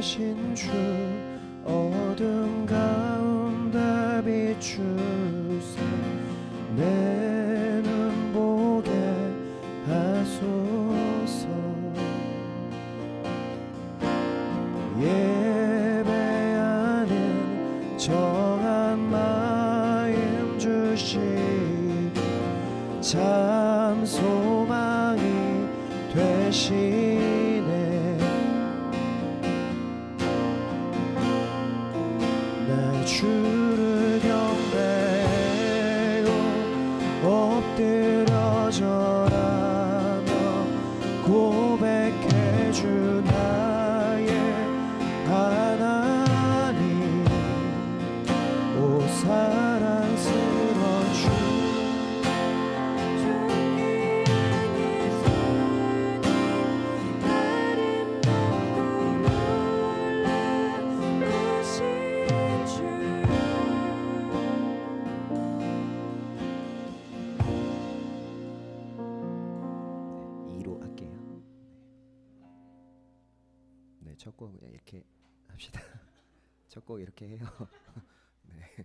되신 주 어둠 가운데 비추사 내 눈 보게 하소서. 예배하는 정한 마음 주시고 참 소망이 되시네. 나 주를 경배하고 엎드려 절하며 고백해 주 나의 하나님. 오 사랑스러운 주 첫 곡 그냥 이렇게 합시다. 첫 곡 이렇게 해요. 네.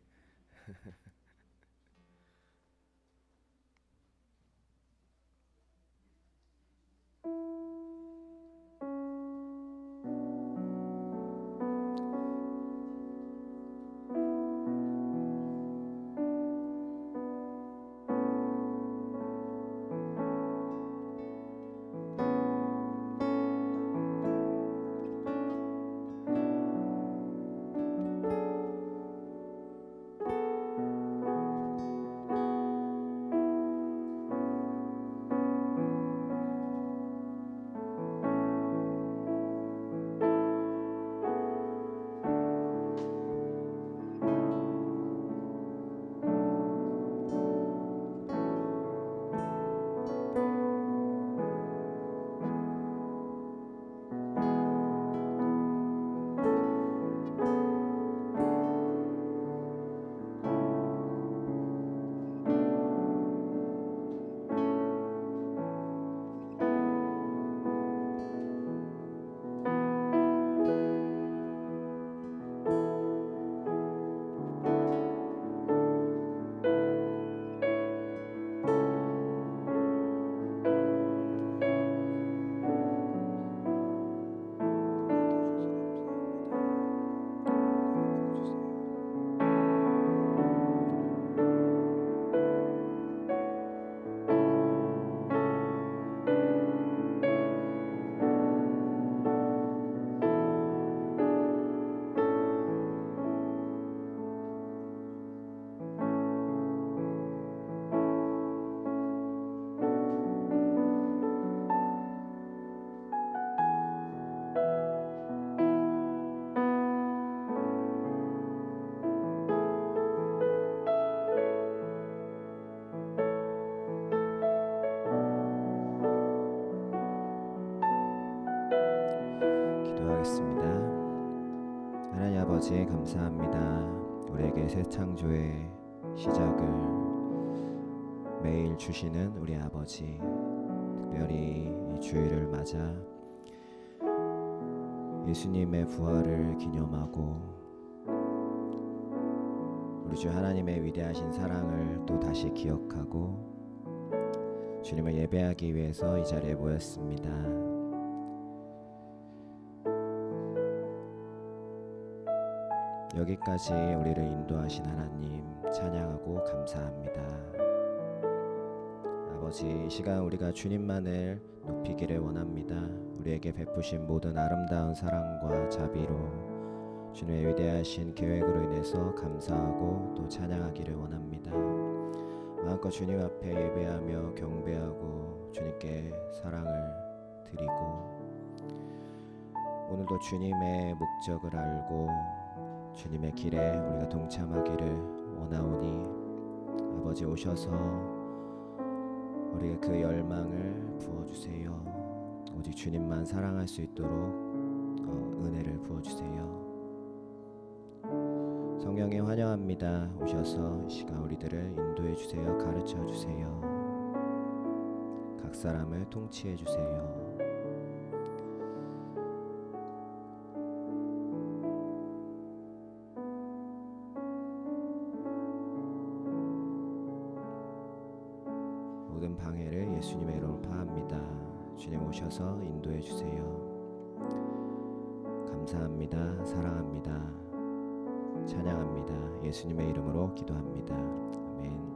기도하겠습니다. 하나님 아버지 감사합니다. 우리에게 새 창조의 시작을 매일 주시는 우리 아버지, 특별히 이 주일을 맞아 예수님의 부활을 기념하고 우리 주 하나님의 위대하신 사랑을 또 다시 기억하고 주님을 예배하기 위해서 이 자리에 모였습니다. 여기까지 우리를 인도하신 하나님 찬양하고 감사합니다. 아버지, 이 시간 우리가 주님만을 높이기를 원합니다. 우리에게 베푸신 모든 아름다운 사랑과 자비로 주님의 위대하신 계획으로 인해서 감사하고 또 찬양하기를 원합니다. 마음껏 주님 앞에 예배하며 경배하고 주님께 사랑을 드리고 오늘도 주님의 목적을 알고 주님의 길에 우리가 동참하기를 원하오니 아버지 오셔서 우리의 그 열망을 부어주세요. 오직 주님만 사랑할 수 있도록 은혜를 부어주세요. 성령에 환영합니다. 오셔서 이 시간 우리들을 인도해 주세요. 가르쳐 주세요. 각 사람을 통치해 주세요. 모든 방해를 예수님의 이름으로 파합니다. 주님 오셔서 인도해 주세요. 감사합니다. 사랑합니다. 찬양합니다. 예수님의 이름으로 기도합니다. 아멘.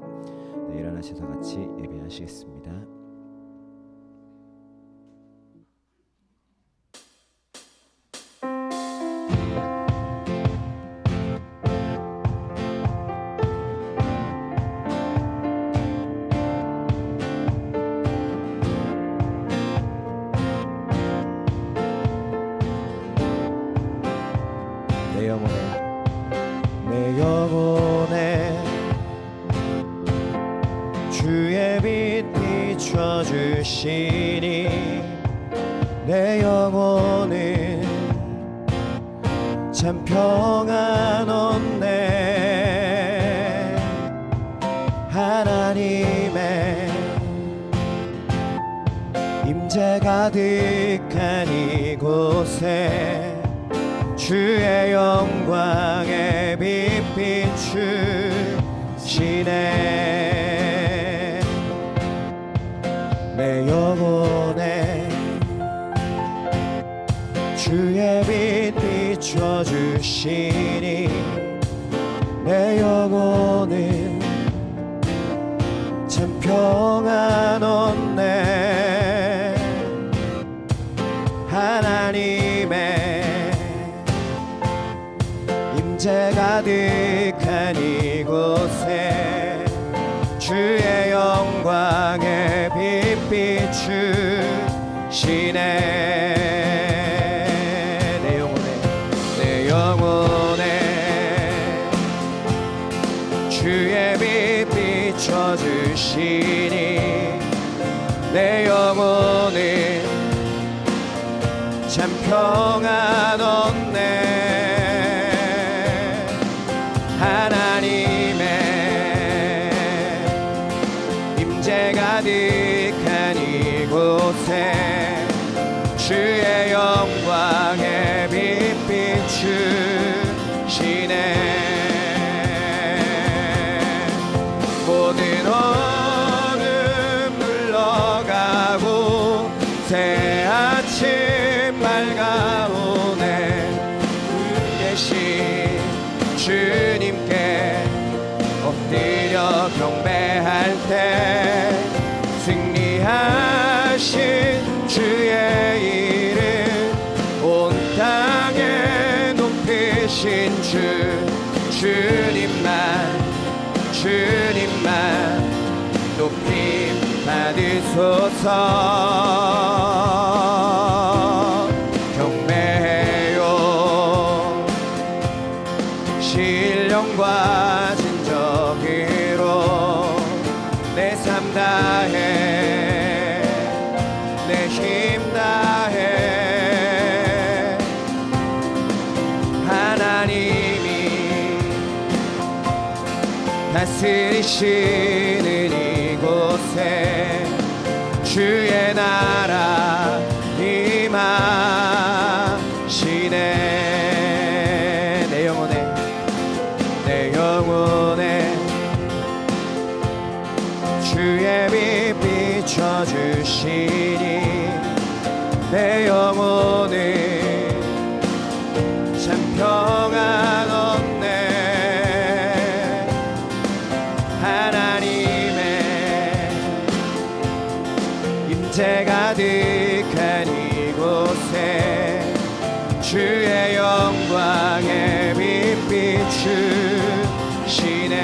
네, 일어나셔서 같이 예배하시겠습니다. 내 영혼에 주의 빛 비춰주시니 내 영혼은 참 평안 얻네. 하나님의 임재 가득한 이곳에 주의 영광에 빛 비추시네. 내 영혼에 주의 빛 비춰주시니 내 영혼은 참 평안 얻네. 하나님의 임재 가득한 이곳에 주의 영광에 빛 비추시네. 내 영혼에 주의 빛 비춰주시니 내 영혼은 참 평안 얻네. 하나님의 임재 가득한 이곳에 주의 영광에 빛 비추시네. 모든 어둠 물러가고 새 아침 밝아오네. 계신 주님께 엎드려 경배할 때 승리하신 주의 이름 온 땅에 높이신 주님만 높임 받으소서. 경배해요 신령과 진정으로 내 삶 다해 내 힘 다해. 하나님이 다스리시는 이곳에 주의 나라 임하시네. 내 영혼에 주의 빛 비춰주시니 내 영혼은 참 평안 얻네. 하나님의 임재 가득한 이곳에 주의 영광에 빛 비추시네.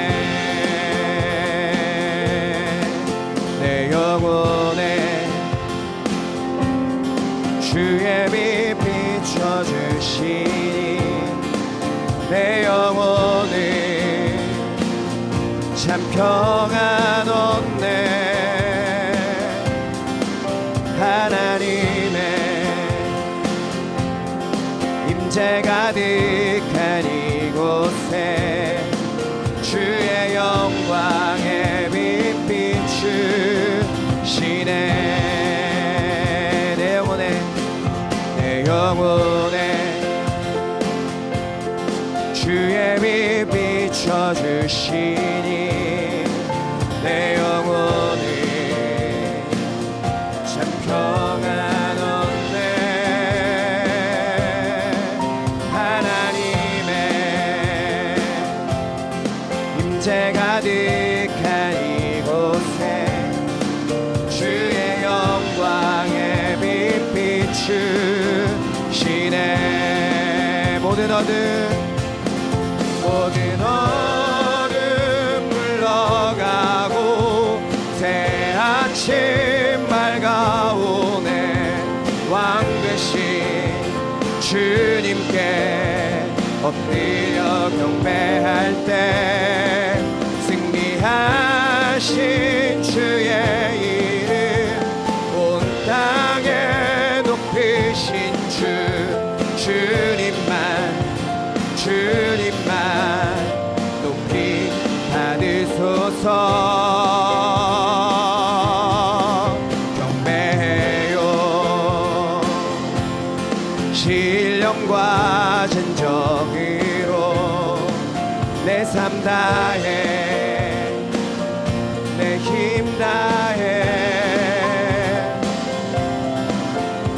내 영혼에 주의 빛 비춰주시니 내 영혼은 참 평안 얻네. 하나님의 임재 가득한 이곳에 주의 영광에 빛 비추시네. 내 영혼에 주의 빛 비춰주시니 내 영혼은 임재 가득한 이곳에 주의 영광에 빛 비추시네. 모든 어둠 물러가고 새 아침 밝아오네. 왕 되신 주님께 엎드려 경배할 때 승리하신 주의 이름 온 땅에 높이신 주님만 높이 받으소서. 경배해요. 신령과 진정으로 내 삶 다해 내 힘 다해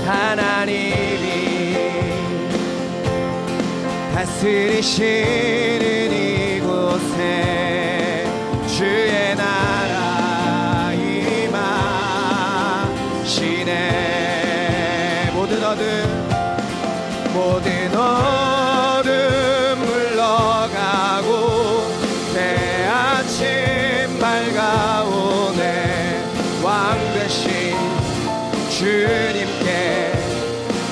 하나님이 다스리시는 이곳에 주의 나라 임하시네. 모든 어둠 물러가고 새 아침 밝아오네. 왕 되신 주님께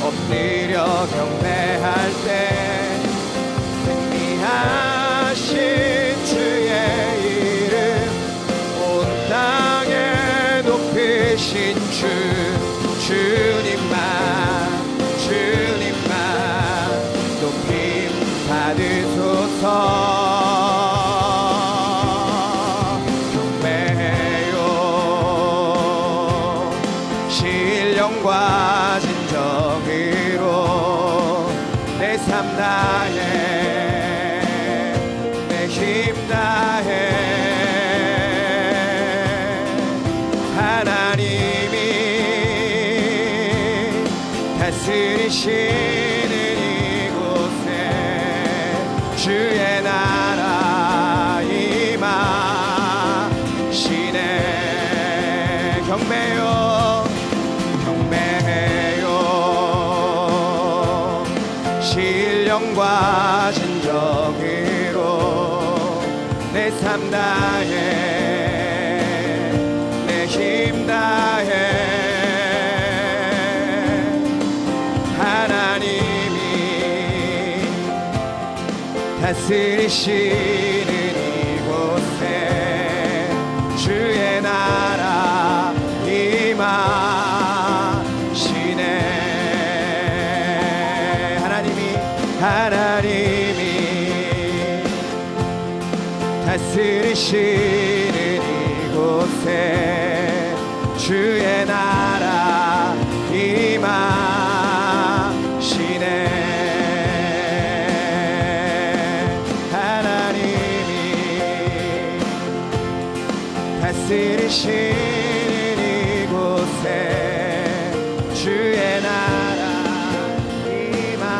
엎드려 경배할 때 승리하신 주의 이름 온 땅에 높이신 주님만 높임 받으소서. 경배해요. 신령과 진정으로 내 삶 다해 내 힘 다해 하나님이 다스리시는 이곳에 주의 나라 임하시네. 경배해요. 신령과 진정으로 내 삶 다해 내 힘 다해 하나님이 다스리시는 이곳에 주의 나라 임하시네. 하나님이 다스리시는 이곳에 주의 나라 임하시네. 하나님이 다스리시는 이곳에 주의 나라 임하시네.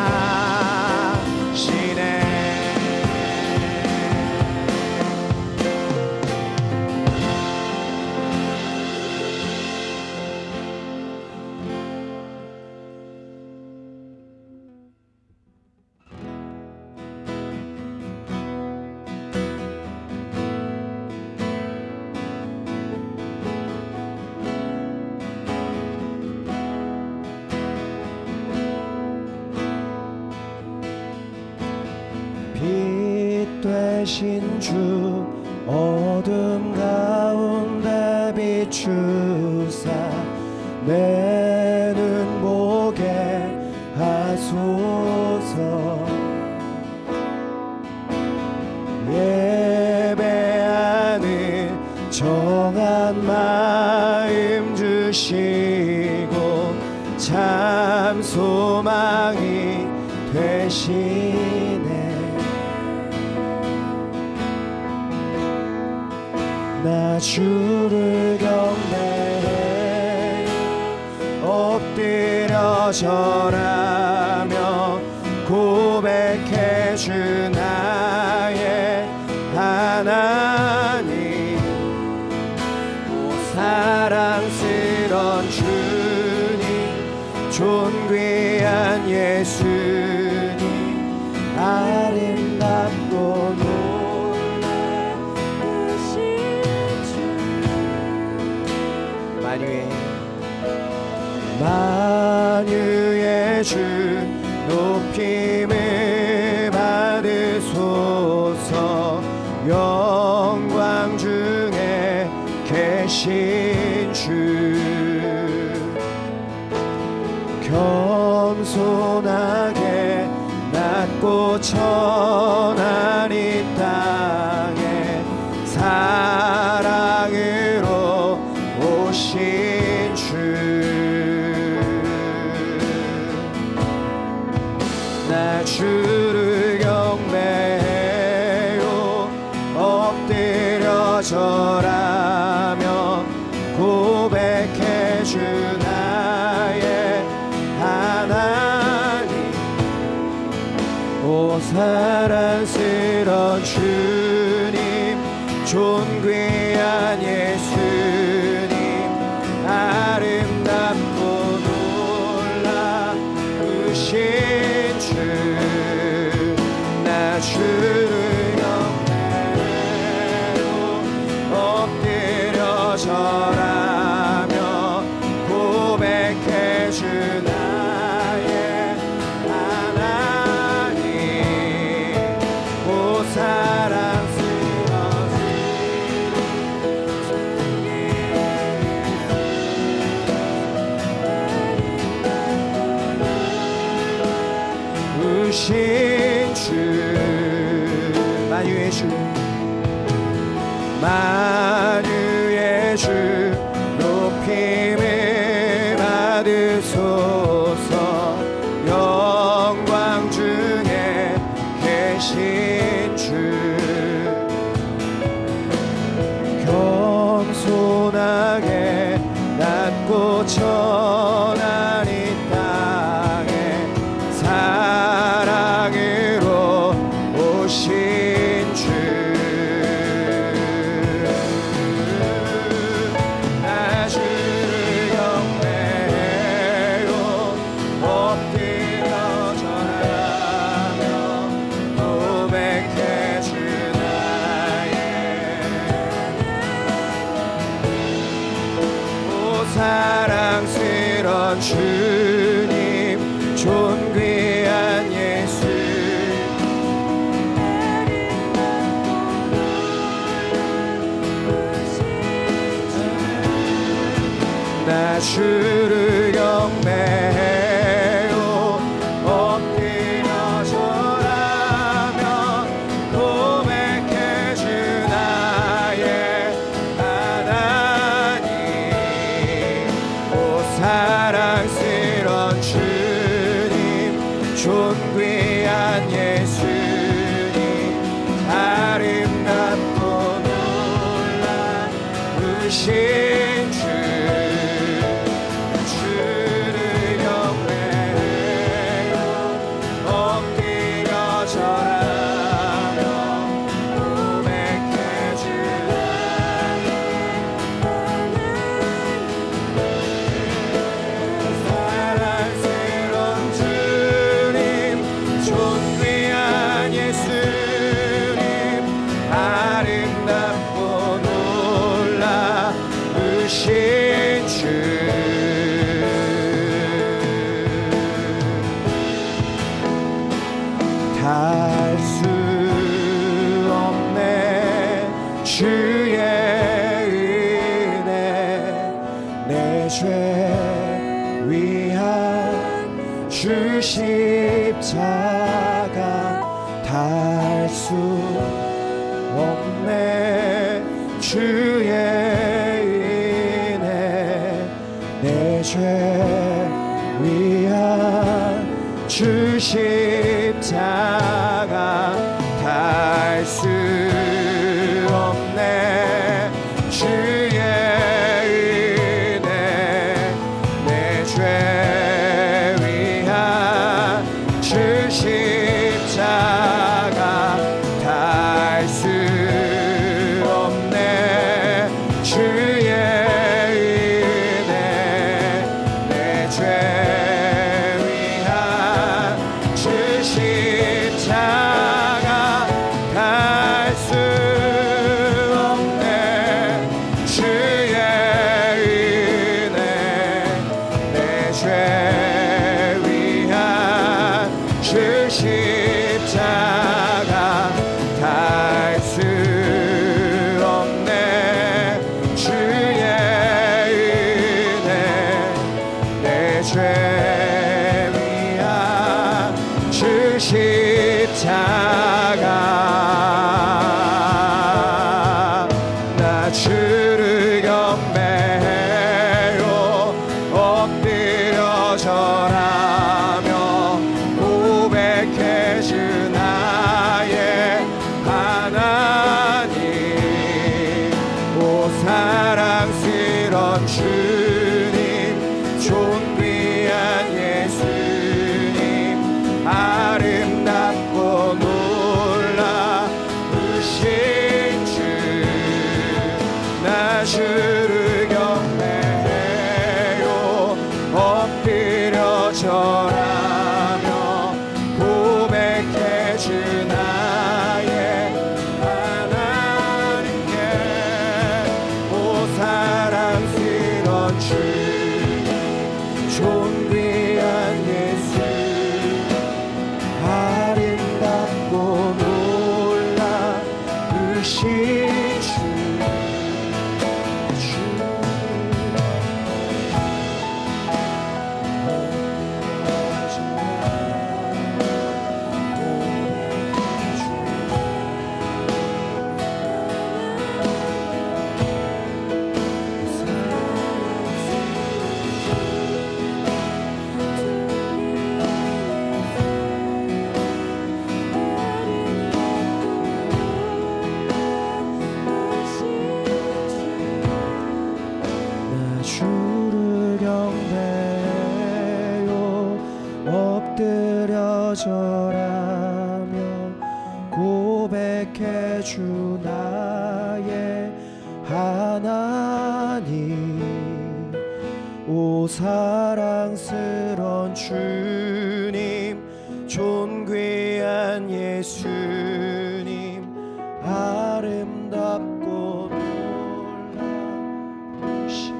빛 되신 주 어둠 가운데 비추사 내 눈 보게 하소서. 예배하는 정한 마음 주시고 참 소망이 되시네. 나 주를 경배해 엎드려 절하며 고백해 주 나의 하나님. 존귀한 예수님 아름답고 놀라우신 주 만유의 주 높임을 받으소서 영광 중에 계신 주 겸손하게 낮고 천한 이 땅에 사랑으로 오신 주 나 주를 경배해요 엎드려 절하며 고백해 주 나의 하나님 오 사랑스런 주님 존귀한 예수님 아름답고 놀라우신 나 주를 경배하고 엎드려 절하며 고백해 주 나의 하나님 오 사랑스러운 우신 주 만유의 주 만유의 주 높임을 받으소서 영광 중에 계신 주 겸손하게 낮고 천한 이 땅에 사랑으로 오신 주 나 주를 경배해요 엎드려 절하며 고백해 주 나의 오 사랑스런 주님 존귀한 예수 나 주를 경배해요 엎드려 절하며 고백해 주 나의 하나님 오 사랑스런 주님 존귀한 예수님 아름답고 놀라우신 달 수 없네 주의 은혜 내 죄 위한 주 십자가 달 수 없네 주의 은혜 내 죄 위한 주 십자가 달 수 없네 주의 은혜 내 죄 위한 주 십자가 달 수 없네 주를 경배해요. 엎드려 절하며 고백해 주 나의 하나님께. 오 사랑스러운 주 존귀한 예수 아름답고 놀라우신 주 주를 경배해요. 엎드려 절하며 고백해 주 나의 하나님. 오 사랑스러운 주님 존귀한 예수님 아름답고 놀라우신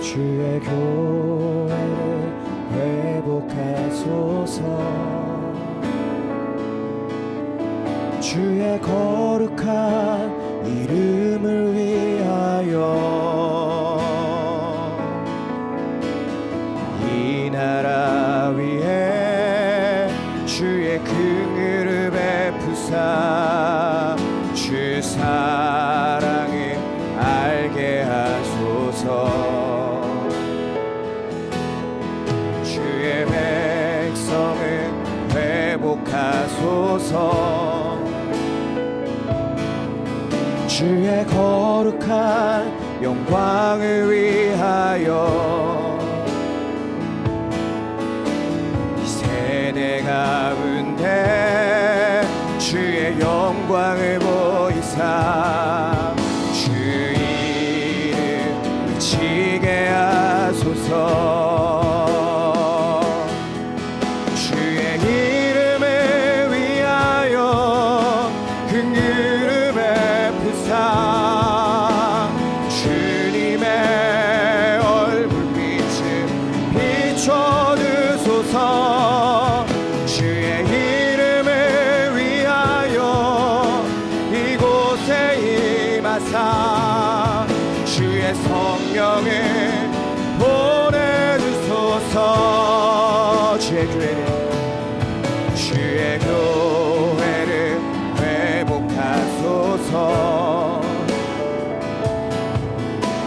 주의 교회를 회복하소서. 주의 거룩한 이름을 위하여 이 나라 위에 주의 긍휼을 베푸사 주 사랑을 알게 하소서. 주의 백성을 회복하소서. 주의 거룩한 영광을 위하여 이 세대 가운데 주의 영광을 보이사 주 이름 외치게 하소서. 주의 이름을 위하여 긍휼을 베푸사 주님의 얼굴빛을 비춰주소서. 주의 이름을 위하여 이곳에 임하사 주의 성령을 보내주소서. 주의 교회를 회복하소서.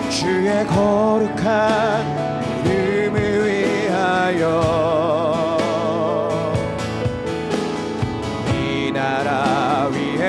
주의 거룩한 이름을 위하여 이 나라 위에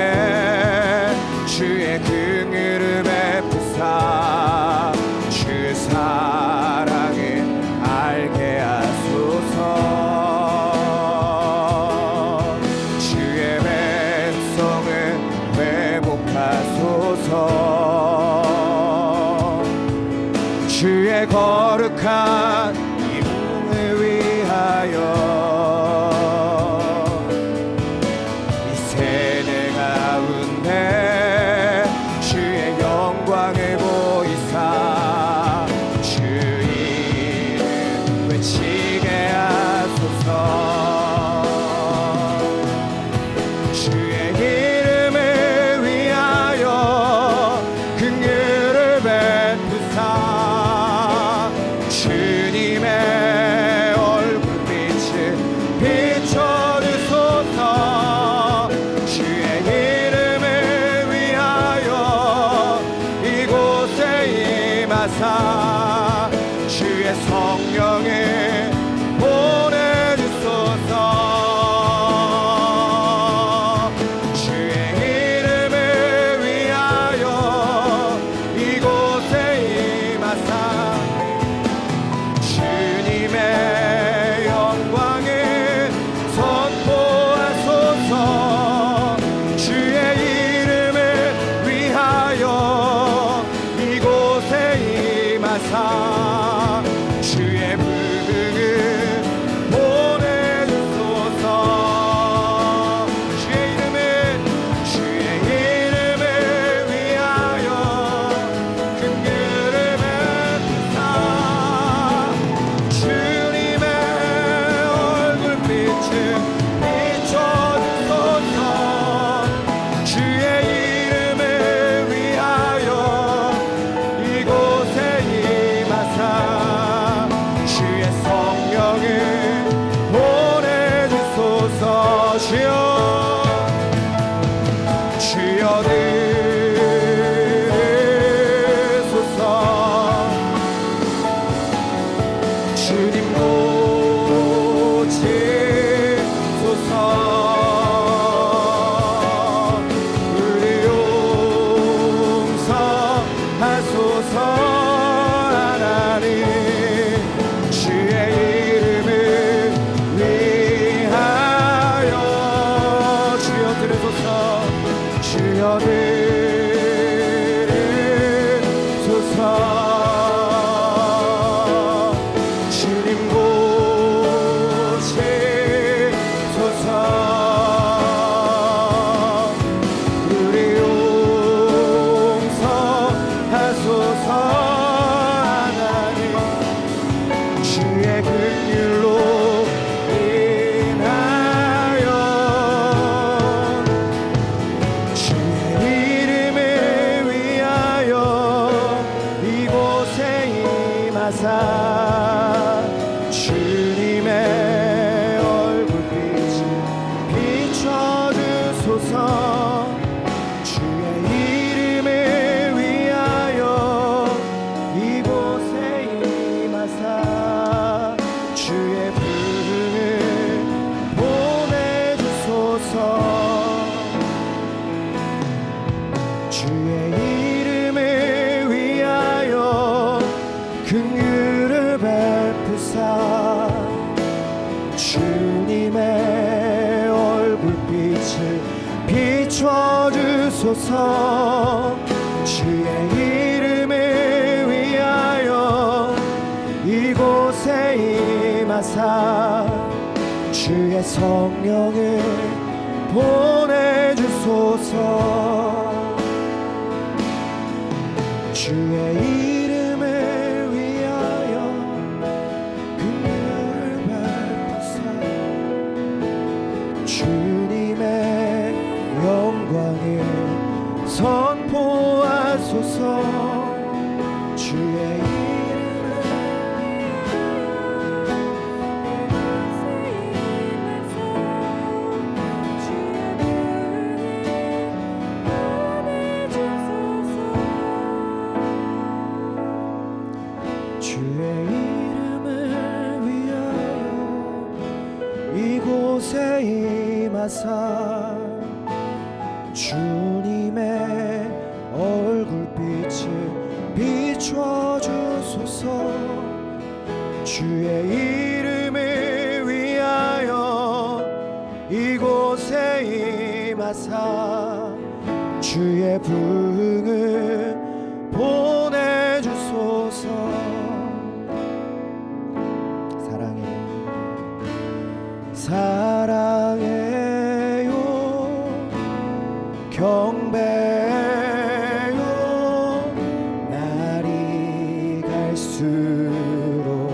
주소서. 주여 들으소서. 주님 보시소서. 우리 용서하소서. 하나님 주의 긍휼로 인하여 주의 이름을 위하여 이곳에 임하사 주님의 얼굴빛을 비춰주소서. 주의 이름을 위하여 이곳에 임하사 주의 부흥을 보내주소서. 주의 이름을 위하여 긍휼을 베푸사 주님의 얼굴빛을 비춰주소서. 주의 이름을 위하여 이곳에 임하사 주의 성령을 보내주소서. 주의 이름을 위하여 긍휼을 베푸사 주님의 영광을 선포하소서. 주의 주의 이름을 위하여 이곳에 임하사 주님의 얼굴빛을 비춰주소서. 주의 이름을 위하여 이곳에 임하사 주의 부흥을 보내주소서. 사랑해요 경배요 날이 갈수록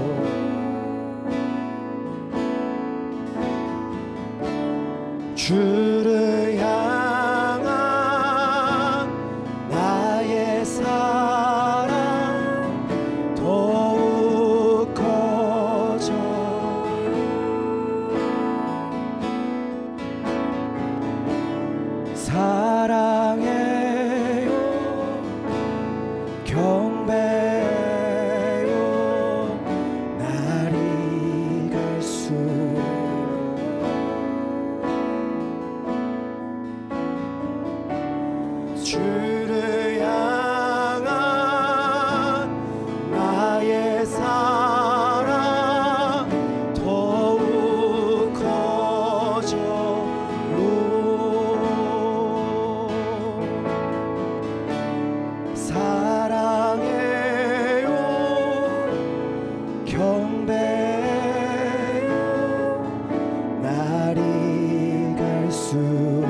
주를 향한 나의 사랑 더욱 커져 사랑해요 경배요 날이 갈수록 주를 향한 나의 사랑 더욱 커져로 사랑해요 경배요 날이 갈수록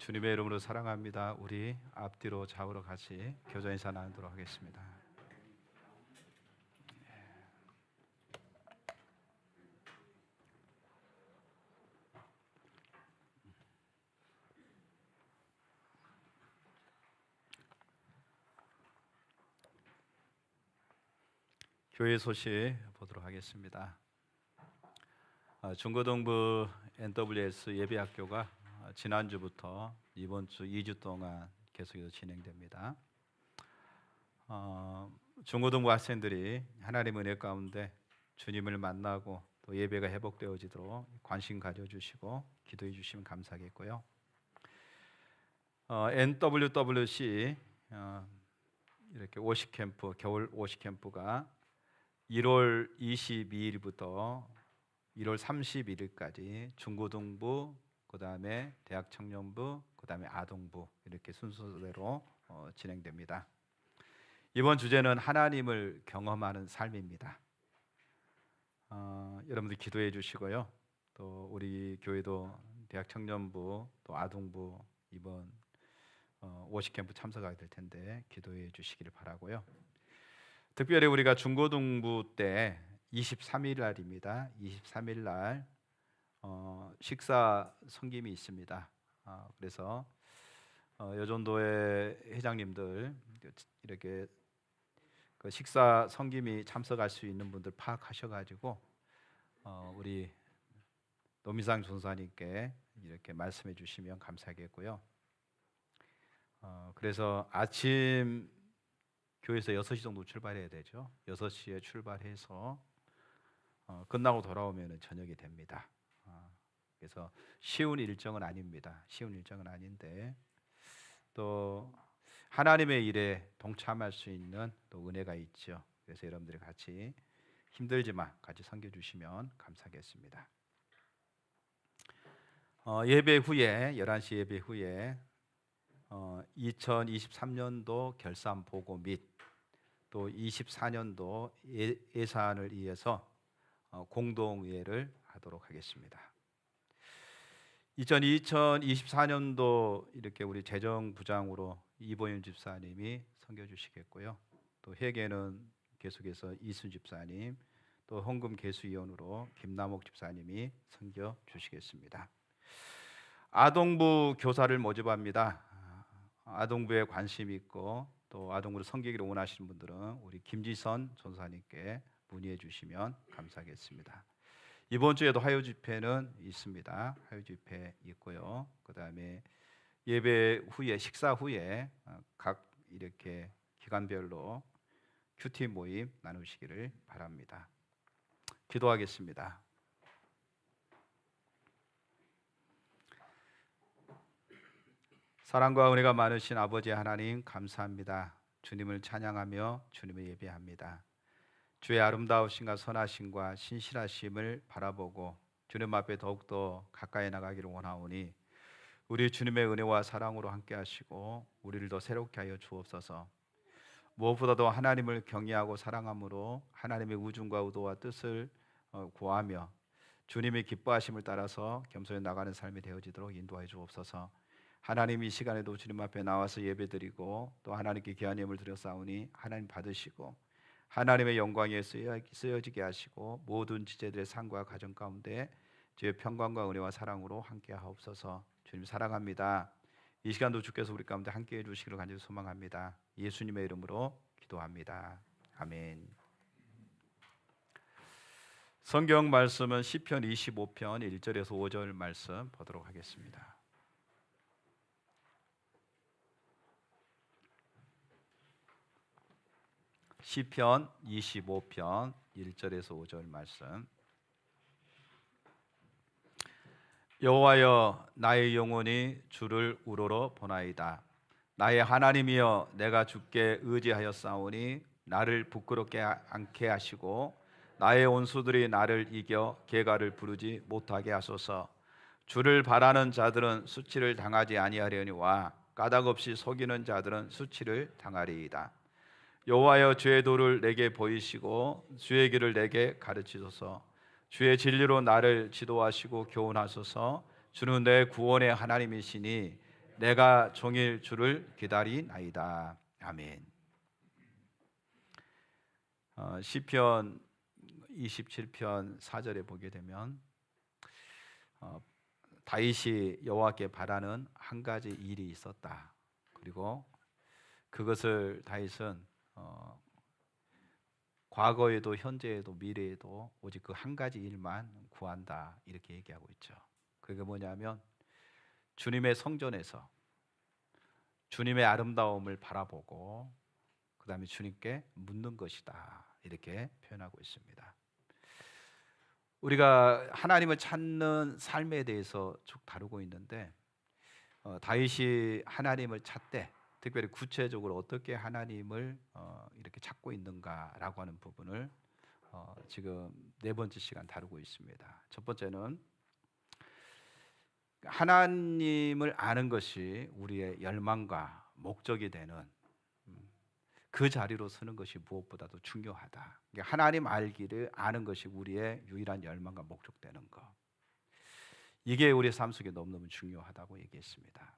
주님의 이름으로 사랑합니다. 우리 앞뒤로 좌우로 같이 교전 인사 나누도록 하겠습니다. 교회 소식 보도록 하겠습니다. 중고등부 NWS 예배학교가 지난주부터 이번 주 2주 동안 계속해서 진행됩니다. 중고등부 학생들이 하나님의 은혜 가운데 주님을 만나고 또 예배가 회복되어지도록 관심 가져주시고 기도해 주시면 감사하겠고요. NWWC 이렇게 오십 캠프, 겨울 오십 캠프가 1월 22일부터 1월 31일까지 중고등부, 그 다음에 대학 청년부, 그 다음에 아동부 이렇게 순서대로 진행됩니다. 이번 주제는 하나님을 경험하는 삶입니다. 여러분들 기도해 주시고요. 또 우리 교회도 대학 청년부, 또 아동부 이번 워십 캠프 참석하게 될 텐데 기도해 주시기를 바라고요. 특별히 우리가 중고등부 때 23일 날입니다. 23일 날 식사 섬김이 있습니다. 그래서 여전도의 회장님들 이렇게 그 식사 섬김이 참석할 수 있는 분들 파악하셔가지고 우리 노미상 전사님께 이렇게 말씀해 주시면 감사하겠고요. 그래서 아침 교회에서 6시 정도 출발해야 되죠. 6시에 출발해서 끝나고 돌아오면 저녁이 됩니다. 그래서 쉬운 일정은 아닙니다. 쉬운 일정은 아닌데 또 하나님의 일에 동참할 수 있는 또 은혜가 있죠. 그래서 여러분들이 같이 힘들지만 같이 섬겨주시면 감사하겠습니다. 예배 후에 11시 예배 후에 2023년도 결산 보고 및 또 24년도 예산을 위해서 공동회의를 하도록 하겠습니다. 2024년도 이렇게 우리 재정부장으로 이보윤 집사님이 섬겨 주시겠고요. 또 회계는 계속해서 이순 집사님, 또 헌금 계수위원으로 김남옥 집사님이 섬겨 주시겠습니다. 아동부 교사를 모집합니다. 아동부에 관심 있고 또 아동부를 섬기기를 원하시는 분들은 우리 김지선 전사님께 문의해 주시면 감사하겠습니다. 이번 주에도 화요 집회는 있습니다. 화요 집회 있고요. 그 다음에 예배 후에 식사 후에 각 이렇게 기간별로 큐티 모임 나누시기를 바랍니다. 기도하겠습니다. 사랑과 은혜가 많으신 아버지 하나님 감사합니다. 주님을 찬양하며 주님을 예배합니다. 주의 아름다우심과 선하심과 신실하심을 바라보고 주님 앞에 더욱더 가까이 나가기를 원하오니 우리 주님의 은혜와 사랑으로 함께 하시고 우리를 더 새롭게 하여 주옵소서. 무엇보다도 하나님을 경외하고 사랑함으로 하나님의 우중과 의도와 뜻을 구하며 주님의 기뻐하심을 따라서 겸손히 나가는 삶이 되어지도록 인도하여 주옵소서. 하나님 이 시간에도 주님 앞에 나와서 예배드리고 또 하나님께 귀한 예물을 드려 싸우니 하나님 받으시고 하나님의 영광에 쓰여지게 하시고 모든 지체들의 삶과 가정 가운데 주의 평강과 은혜와 사랑으로 함께 하옵소서. 주님 사랑합니다. 이 시간도 주께서 우리 가운데 함께해 주시기를 간절히 소망합니다. 예수님의 이름으로 기도합니다. 아멘. 성경 말씀은 시편 25편 1절에서 5절 말씀 보도록 하겠습니다. 시편 25편 1절에서 5절 말씀. 여호와여 나의 영혼이 주를 우러러 보나이다. 나의 하나님이여 내가 주께 의지하였사오니 나를 부끄럽게 않게 하시고 나의 원수들이 나를 이겨 계가를 부르지 못하게 하소서. 주를 바라는 자들은 수치를 당하지 아니하려니와 까닭없이 속이는 자들은 수치를 당하리이다. 여호와여 주의 도를 내게 보이시고 주의 길을 내게 가르치소서. 주의 진리로 나를 지도하시고 교훈하소서. 주는 내 구원의 하나님이시니 내가 종일 주를 기다리나이다. 아멘. 시편 27편 4절에 보게 되면 다윗이 여호와께 바라는 한 가지 일이 있었다. 그리고 그것을 다윗은 과거에도 현재에도 미래에도 오직 그 한 가지 일만 구한다, 이렇게 얘기하고 있죠. 그게 뭐냐면 주님의 성전에서 주님의 아름다움을 바라보고 그 다음에 주님께 묻는 것이다, 이렇게 표현하고 있습니다. 우리가 하나님을 찾는 삶에 대해서 쭉 다루고 있는데 다윗이 하나님을 찾되 특별히 구체적으로 어떻게 하나님을 이렇게 찾고 있는가라고 하는 부분을 지금 네 번째 시간 다루고 있습니다. 첫 번째는 하나님을 아는 것이 우리의 열망과 목적이 되는 그 자리로 서는 것이 무엇보다도 중요하다. 하나님 알기를 아는 것이 우리의 유일한 열망과 목적되는 것, 이게 우리의 삶 속에 너무너무 중요하다고 얘기했습니다.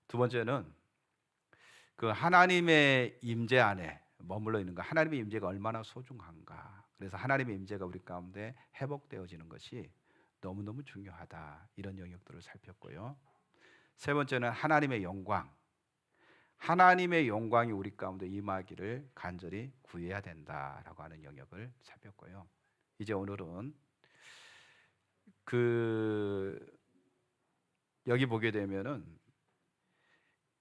두 번째는 그 하나님의 임재 안에 머물러 있는 것, 하나님의 임재가 얼마나 소중한가. 그래서 하나님의 임재가 우리 가운데 회복되어지는 것이 너무너무 중요하다, 이런 영역들을 살폈고요. 세 번째는 하나님의 영광, 하나님의 영광이 우리 가운데 임하기를 간절히 구해야 된다라고 하는 영역을 살폈고요. 이제 오늘은 여기 보게 되면은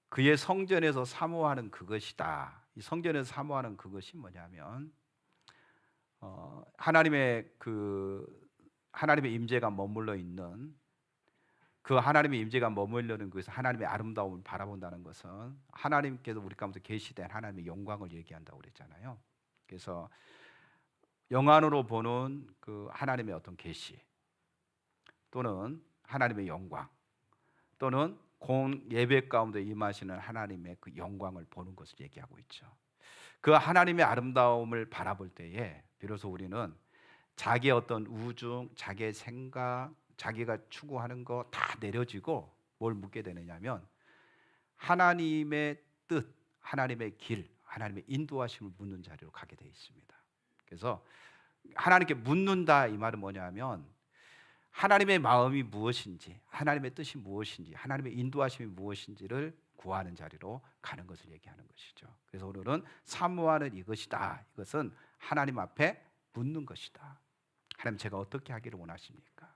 그의 성전에서 사모하는 그것이다. 이 성전에서 사모하는 그것이 뭐냐면 하나님의 임재가 머물러 있는 그 하나님의 임재가 머물러는 곳에서 하나님의 아름다움을 바라본다는 것은 하나님께서 우리 가운데 계시된 하나님의 영광을 얘기한다고 그랬잖아요. 그래서 영안으로 보는 그 하나님의 어떤 계시, 또는 하나님의 영광, 또는 예배 가운데 임하시는 하나님의 그 영광을 보는 것을 얘기하고 있죠. 그 하나님의 아름다움을 바라볼 때에 비로소 우리는 자기의 어떤 우중, 자기의 생각, 자기가 추구하는 거 다 내려지고 뭘 묻게 되느냐면 하나님의 뜻, 하나님의 길, 하나님의 인도하심을 묻는 자리로 가게 되어 있습니다. 그래서 하나님께 묻는다, 이 말은 뭐냐면 하나님의 마음이 무엇인지, 하나님의 뜻이 무엇인지, 하나님의 인도하심이 무엇인지를 구하는 자리로 가는 것을 얘기하는 것이죠. 그래서 오늘은 사모하는 이것이다. 이것은 하나님 앞에 묻는 것이다. 하나님, 제가 어떻게 하기를 원하십니까?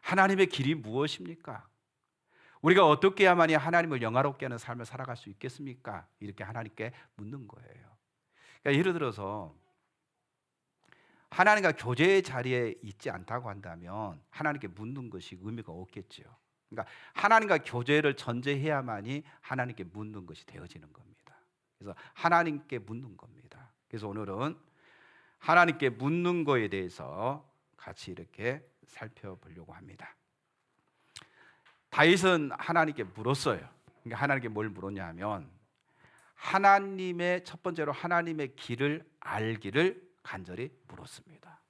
하나님의 길이 무엇입니까? 우리가 어떻게 해야만이 하나님을 영화롭게 하는 삶을 살아갈 수 있겠습니까? 이렇게 하나님께 묻는 거예요. 그러니까 예를 들어서 하나님과 교제의 자리에 있지 않다고 한다면 하나님께 묻는 것이 의미가 없겠죠. 그러니까 하나님과 교제를 전제해야만이 하나님께 묻는 것이 되어지는 겁니다. 그래서 하나님께 묻는 겁니다. 그래서 오늘은 하나님께 묻는 거에 대해서 같이 이렇게 살펴보려고 합니다. 다윗은 하나님께 물었어요. 그러니까 하나님께 뭘 물었냐 하면 첫 번째로 하나님의 길을 알기를 간절히 물었습니다.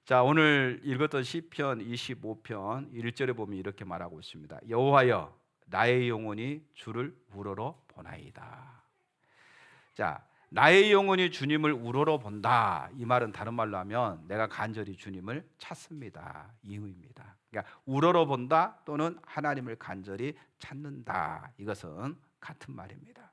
자, 오늘 읽었던 시편 25편 1절에 보면 이렇게 말하고 있습니다. 여호와여, 나의 영혼이 주를 우러러 보나이다. 자, 나의 영혼이 주님을 우러러 본다, 이 말은 다른 말로 하면 내가 간절히 주님을 찾습니다, 이 의미입니다. 그러니까 우러러 본다 또는 하나님을 간절히 찾는다, 이것은 같은 말입니다.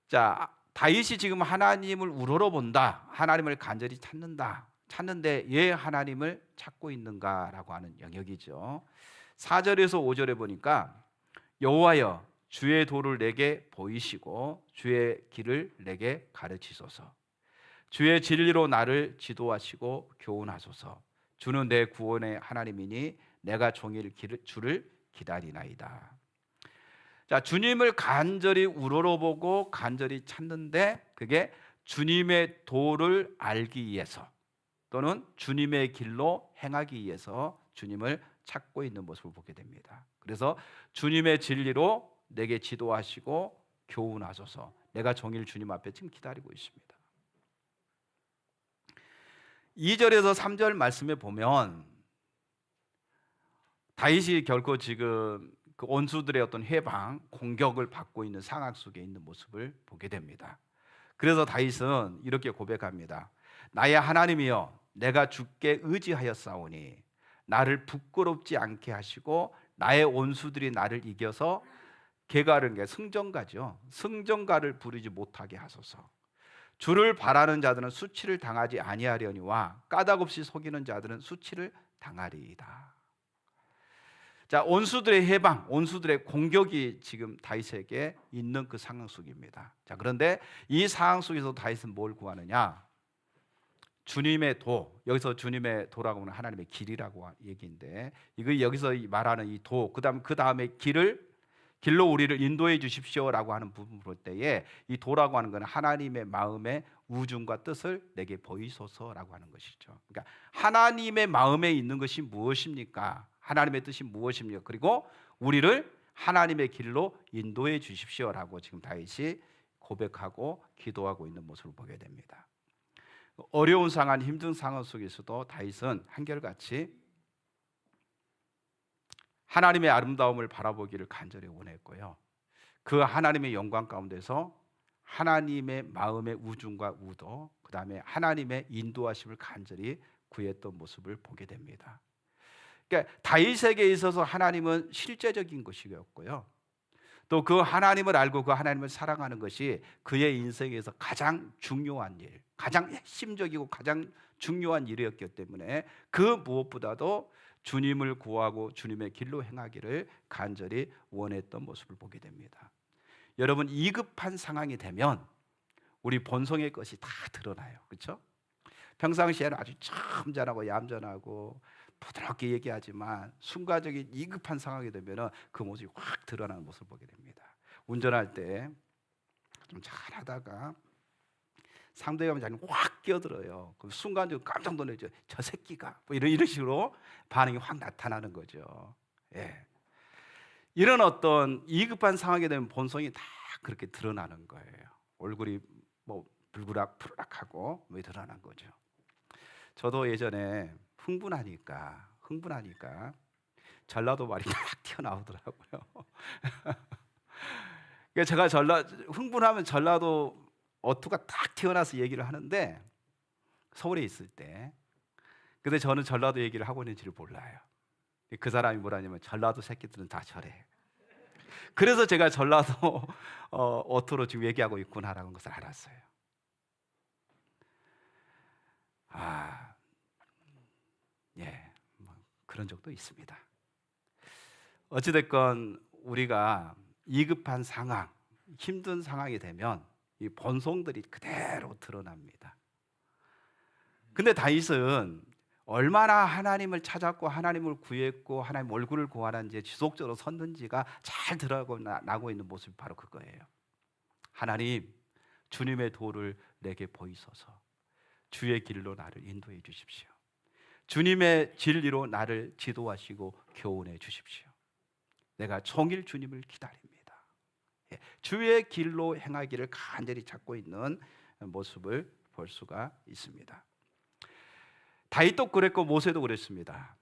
자, 다윗이 지금 하나님을 우러러 본다, 하나님을 간절히 찾는데 왜 하나님을 찾고 있는가라고 하는 영역이죠. 4절에서 5절에 보니까 여호와여, 주의 도를 내게 보이시고 주의 길을 내게 가르치소서. 주의 진리로 나를 지도하시고 교훈하소서. 주는 내 구원의 하나님이니 내가 종일 주를 기다리나이다. 자, 주님을 간절히 우러러보고 간절히 찾는데 그게 주님의 도를 알기 위해서 또는 주님의 길로 행하기 위해서 주님을 찾고 있는 모습을 보게 됩니다. 그래서 주님의 진리로 내게 지도하시고 교훈하소서. 내가 종일 주님 앞에 지금 기다리고 있습니다. 2절에서 3절 말씀에 보면 다윗이 결코 지금 그 원수들의 어떤 해방, 공격을 받고 있는 상황 속에 있는 모습을 보게 됩니다. 그래서 다윗은 이렇게 고백합니다. 나의 하나님이여, 내가 주께 의지하였사오니 나를 부끄럽지 않게 하시고 나의 원수들이 나를 이겨서 개가른 게 승전가죠. 승전가를 부르지 못하게 하소서. 주를 바라는 자들은 수치를 당하지 아니하려니와 까닭없이 속이는 자들은 수치를 당하리이다. 자, 원수들의 해방, 원수들의 공격이 지금 다윗에게 있는 그 상황 속입니다. 자, 그런데 이 상황 속에서 다윗은 뭘 구하느냐? 주님의 도, 여기서 주님의 도라고 하는 하나님의 길이라고 얘기인데, 이거 여기서 말하는 이 도, 그 다음에 길로 우리를 인도해 주십시오라고 하는 부분 볼 때에 이 도라고 하는 것은 하나님의 마음의 우중과 뜻을 내게 보이소서라고 하는 것이죠. 그러니까 하나님의 마음에 있는 것이 무엇입니까? 하나님의 뜻이 무엇입니까? 그리고 우리를 하나님의 길로 인도해 주십시오라고 지금 다윗이 고백하고 기도하고 있는 모습을 보게 됩니다. 어려운 상황, 힘든 상황 속에서도 다윗은 한결같이 하나님의 아름다움을 바라보기를 간절히 원했고요. 그 하나님의 영광 가운데서 하나님의 마음의 우중과 우도, 그 다음에 하나님의 인도하심을 간절히 구했던 모습을 보게 됩니다. 그러니까 다윗에게 있어서 하나님은 실제적인 것이었고요. 또 그 하나님을 알고 그 하나님을 사랑하는 것이 그의 인생에서 가장 중요한 일, 가장 핵심적이고 가장 중요한 일이었기 때문에 그 무엇보다도 주님을 구하고 주님의 길로 행하기를 간절히 원했던 모습을 보게 됩니다. 여러분, 위급한 상황이 되면 우리 본성의 것이 다 드러나요. 그렇죠? 평상시에는 아주 점잖하고 얌전하고 부드럽게 얘기하지만 순간적인 위급한 상황이 되면 그 모습이 확 드러나는 모습을 보게 됩니다. 운전할 때 좀 잘하다가 상대가 확 끼어들어요. 그럼 순간적으로 깜짝 놀라죠. 저 새끼가 뭐 이런 식으로 반응이 확 나타나는 거죠. 예. 이런 어떤 위급한 상황이 되면 본성이 다 그렇게 드러나는 거예요. 얼굴이 뭐 불그락하고 왜 드러난 거죠. 저도 예전에 흥분하니까 전라도 말이 딱 튀어나오더라고요. 그러니까 제가 흥분하면 전라도 어투가 딱 튀어나와서 얘기를 하는데 서울에 있을 때, 근데 저는 전라도 얘기를 하고 있는지를 몰라요. 그 사람이 뭐라냐면 전라도 새끼들은 다 저래. 그래서 제가 전라도 어투로 지금 얘기하고 있구나라는 것을 알았어요. 예, 뭐 그런 적도 있습니다. 어찌됐건 우리가 위급한 상황, 힘든 상황이 되면 이 본성들이 그대로 드러납니다. 근데 다윗은 얼마나 하나님을 찾았고 하나님을 구했고 하나님 얼굴을 구하는지 지속적으로 섰는지가 잘 드러나고 있는 모습이 바로 그거예요. 하나님, 주님의 도를 내게 보이소서. 주의 길로 나를 인도해 주십시오. 주님의 진리로 나를 지도하시고 교훈해 주십시오. 내가 종일 주님을 기다립니다. 주의 길로 행하기를 간절히 찾고 있는 모습을 볼 수가 있습니다. 다윗도 그랬고 모세도 그랬습니다.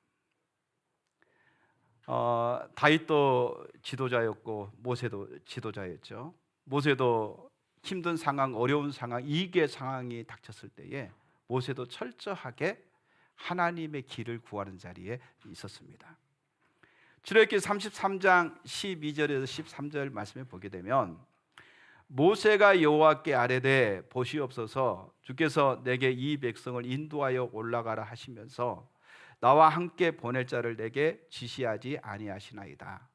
다윗도 지도자였고 모세도 지도자였죠. 모세도 힘든 상황, 어려운 상황, 위기의 상황이 닥쳤을 때에 모세도 철저하게 하나님의 길을 구하는 자리에 있었습니다. 출애굽기 33장 12절에서 13절 말씀에 보게 되면 모세가 여호와께 아뢰되 보시옵소서, 주께서 내게 이 백성을 인도하여 올라가라 하시면서 나와 함께 보낼 자를 내게 지시하지 아니하시나이다.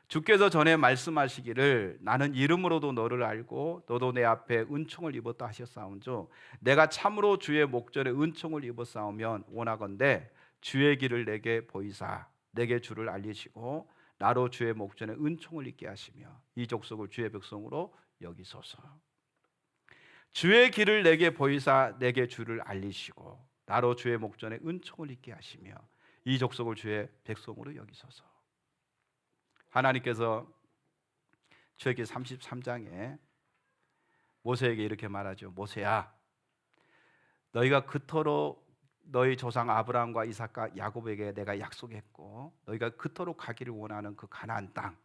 주께서 전에 말씀하시기를 나는 이름으로도 너를 알고 너도 내 앞에 은총을 입었다 하셨사온즉 내가 참으로 주의 목전에 은총을 입었사오면 원하건대 주의 길을 내게 보이사 내게 주를 알리시고 나로 주의 목전에 은총을 입게 하시며 이 족속을 주의 백성으로 여기소서. 주의 길을 내게 보이사 내게 주를 알리시고 나로 주의 목전에 은총을 입게 하시며 이 족속을 주의 백성으로 여기소서. 하나님께서 출애굽기 33장에 모세에게 이렇게 말하죠. 모세야, 너희가 그토록 너희 조상 아브라함과 이삭과 야곱에게 내가 약속했고 너희가 그토록 가기를 원하는 그 가나안 땅,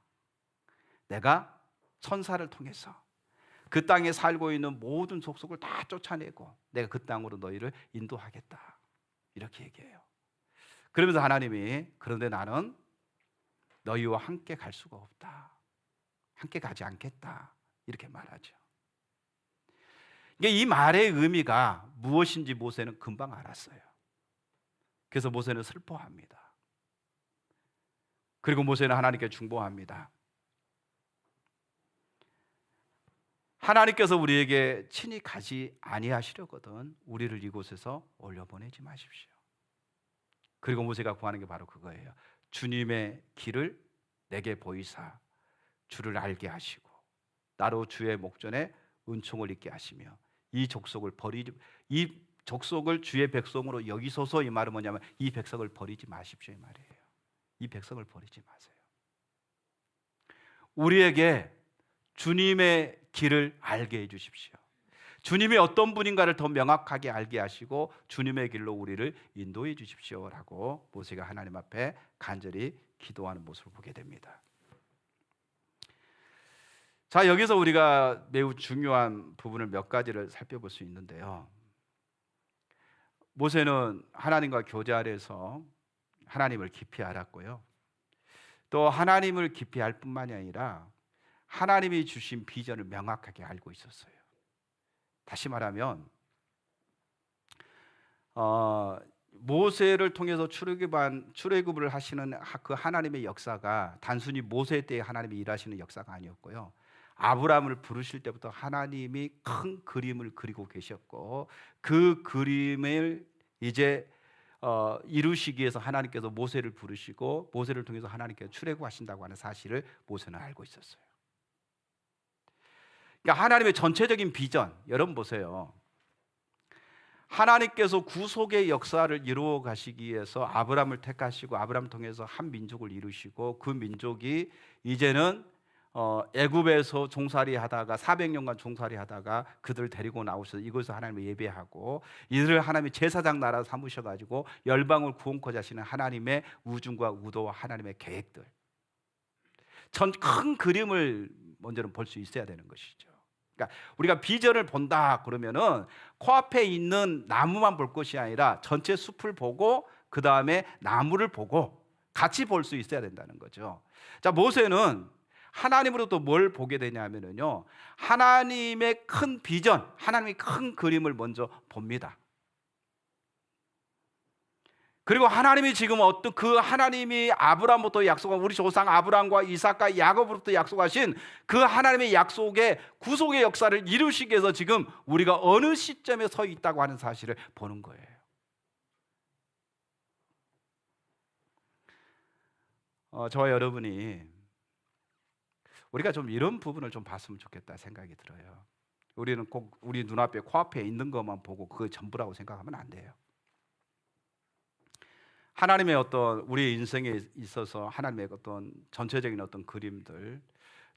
내가 천사를 통해서 그 땅에 살고 있는 모든 족속을 다 쫓아내고 내가 그 땅으로 너희를 인도하겠다, 이렇게 얘기해요. 그러면서 하나님이 그런데 나는 너희와 함께 갈 수가 없다, 함께 가지 않겠다, 이렇게 말하죠. 이 말의 의미가 무엇인지 모세는 금방 알았어요. 그래서 모세는 슬퍼합니다. 그리고 모세는 하나님께 중보합니다. 하나님께서 우리에게 친히 가지 아니하시려거든 우리를 이곳에서 올려보내지 마십시오. 그리고 모세가 구하는 게 바로 그거예요. 주님의 길을 내게 보이사 주를 알게 하시고 나로 주의 목전에 은총을 있게 하시며 이 족속을 주의 백성으로 여기소서. 이 말은 뭐냐면 이 백성을 버리지 마십시오, 이 말이에요. 이 백성을 버리지 마세요. 우리에게 주님의 길을 알게 해주십시오. 주님이 어떤 분인가를 더 명확하게 알게 하시고 주님의 길로 우리를 인도해 주십시오라고 모세가 하나님 앞에 간절히 기도하는 모습을 보게 됩니다. 자, 여기서 우리가 매우 중요한 부분을 몇 가지를 살펴볼 수 있는데요. 모세는 하나님과 교제 아래서 하나님을 깊이 알았고요. 또 하나님을 깊이 알 뿐만이 아니라 하나님이 주신 비전을 명확하게 알고 있었어요. 다시 말하면 모세를 통해서 출애굽을 하시는 그 하나님의 역사가 단순히 모세 때 하나님이 일하시는 역사가 아니었고요. 아브라함을 부르실 때부터 하나님이 큰 그림을 그리고 계셨고 그 그림을 이제 이루시기 위해서 하나님께서 모세를 부르시고 모세를 통해서 하나님께서 출애굽하신다고 하는 사실을 모세는 알고 있었어요. 그러니까 하나님의 전체적인 비전, 여러분 보세요. 하나님께서 구속의 역사를 이루어 가시기 위해서 아브라함을 택하시고 아브라함을 통해서 한 민족을 이루시고 그 민족이 이제는 애굽에서 종살이 하다가 400년간 종살이 하다가 그들을 데리고 나오셔서 이곳에서 하나님을 예배하고 이들을 하나님의 제사장 나라 삼으셔가지고 열방을 구원코자 하시는 하나님의 우중과 우도와 하나님의 계획들, 전 큰 그림을 먼저는 볼 수 있어야 되는 것이죠. 그러니까 우리가 비전을 본다 그러면은 코앞에 있는 나무만 볼 것이 아니라 전체 숲을 보고 그 다음에 나무를 보고 같이 볼 수 있어야 된다는 거죠. 자, 모세는 하나님으로부터 뭘 보게 되냐면요, 하나님의 큰 비전, 하나님의 큰 그림을 먼저 봅니다. 그리고 하나님이 지금 어떤 그 하나님이 아브라함부터 약속한 우리 조상 아브라함과 이삭과 야곱으로부터 약속하신 그 하나님의 약속의 구속의 역사를 이루시기 위해서 지금 우리가 어느 시점에 서 있다고 하는 사실을 보는 거예요. 저와 여러분이 우리가 좀 이런 부분을 좀 봤으면 좋겠다 생각이 들어요. 우리는 꼭 우리 눈앞에 코앞에 있는 것만 보고 그게 전부라고 생각하면 안 돼요. 하나님의 어떤 우리 인생에 있어서 하나님의 어떤 전체적인 어떤 그림들,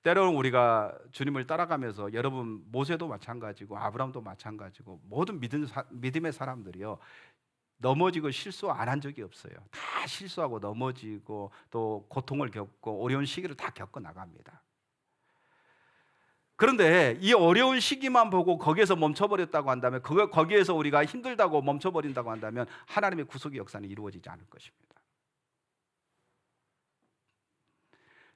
때로는 우리가 주님을 따라가면서 여러분 모세도 마찬가지고 아브라함도 마찬가지고 모든 믿음의 사람들이요, 넘어지고 실수 안 한 적이 없어요. 다 실수하고 넘어지고 또 고통을 겪고 어려운 시기를 다 겪어 나갑니다. 그런데 이 어려운 시기만 보고 거기에서 멈춰버렸다고 한다면, 거기에서 우리가 힘들다고 멈춰버린다고 한다면 하나님의 구속의 역사는 이루어지지 않을 것입니다.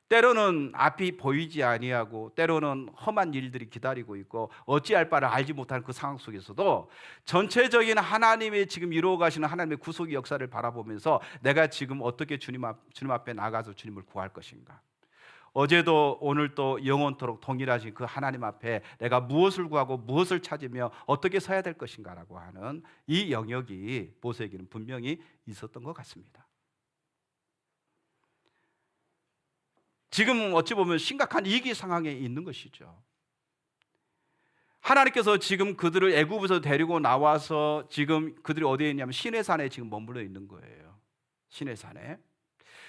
때로는 앞이 보이지 아니하고 때로는 험한 일들이 기다리고 있고 어찌할 바를 알지 못하는 그 상황 속에서도 전체적인 하나님의 지금 이루어 가시는 하나님의 구속의 역사를 바라보면서 내가 지금 어떻게 주님 앞에 나가서 주님을 구할 것인가, 어제도 오늘도 영원토록 동일하신 그 하나님 앞에 내가 무엇을 구하고 무엇을 찾으며 어떻게 서야 될 것인가라고 하는 이 영역이 모세에게는 분명히 있었던 것 같습니다. 지금 어찌 보면 심각한 위기 상황에 있는 것이죠. 하나님께서 지금 그들을 애굽에서 데리고 나와서 지금 그들이 어디에 있냐면 시내산에 지금 머물러 있는 거예요.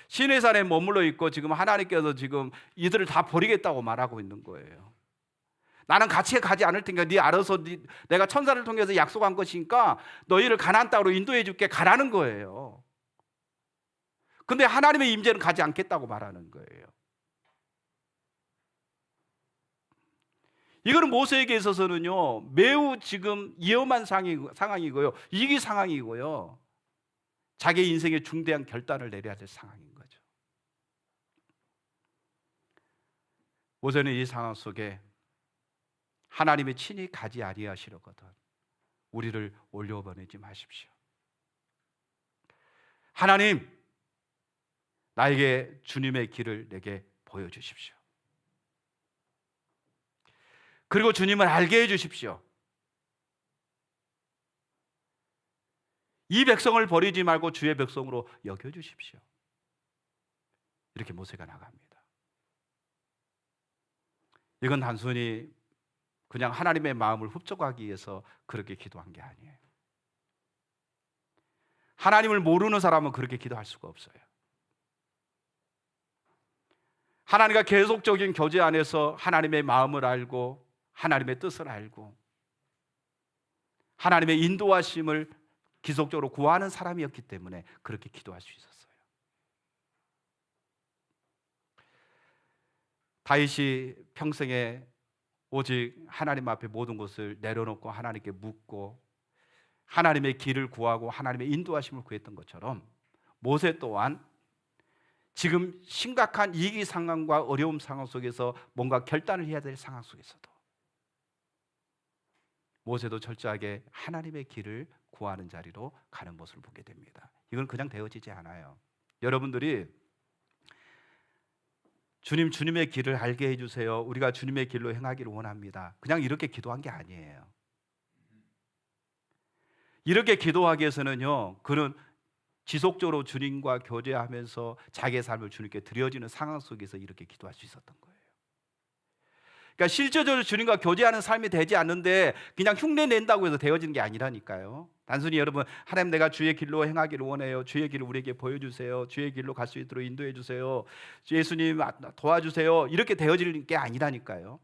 시내산에 머물러 있고 지금 하나님께서 지금 이들을 다 버리겠다고 말하고 있는 거예요. 나는 같이 가지 않을 테니까 네 알아서 내가 천사를 통해서 약속한 것이니까 너희를 가나안 땅으로 인도해 줄게 가라는 거예요. 근데 하나님의 임재는 가지 않겠다고 말하는 거예요. 이거는 모세에게 있어서는요 매우 지금 위험한 상황이고요, 위기 상황이고요, 자기 인생의 중대한 결단을 내려야 될 상황인 거죠. 모세는 이 상황 속에 하나님의 친히 가지 아니하시려거든 우리를 올려보내지 마십시오. 하나님, 나에게 주님의 길을 내게 보여주십시오. 그리고 주님을 알게 해주십시오. 이 백성을 버리지 말고 주의 백성으로 여겨주십시오. 이렇게 모세가 나갑니다. 이건 단순히 그냥 하나님의 마음을 흡족하기 위해서 그렇게 기도한 게 아니에요. 하나님을 모르는 사람은 그렇게 기도할 수가 없어요. 하나님과 계속적인 교제 안에서 하나님의 마음을 알고 하나님의 뜻을 알고 하나님의 인도하심을 기속적으로 구하는 사람이었기 때문에 그렇게 기도할 수 있었어요. 다윗이 평생에 오직 하나님 앞에 모든 것을 내려놓고 하나님께 묻고 하나님의 길을 구하고 하나님의 인도하심을 구했던 것처럼 모세 또한 지금 심각한 위기 상황과 어려움 상황 속에서 뭔가 결단을 해야 될 상황 속에서도 모세도 철저하게 하나님의 길을 구하는 자리로 가는 모습을 보게 됩니다. 이건 그냥 되어지지 않아요. 여러분들이 주님, 주님의 길을 알게 해주세요, 우리가 주님의 길로 행하기를 원합니다, 그냥 이렇게 기도한 게 아니에요. 이렇게 기도하기 위해서는요 그는 지속적으로 주님과 교제하면서 자기의 삶을 주님께 드려지는 상황 속에서 이렇게 기도할 수 있었던 거예요. 그러니까 실제적으로 주님과 교제하는 삶이 되지 않는데 그냥 흉내 낸다고 해서 되어지는 게 아니라니까요. 단순히 여러분, 하나님 내가 주의 길로 행하기를 원해요, 주의 길을 우리에게 보여주세요, 주의 길로 갈 수 있도록 인도해 주세요, 예수님 도와주세요, 이렇게 되어지는 게 아니라니까요.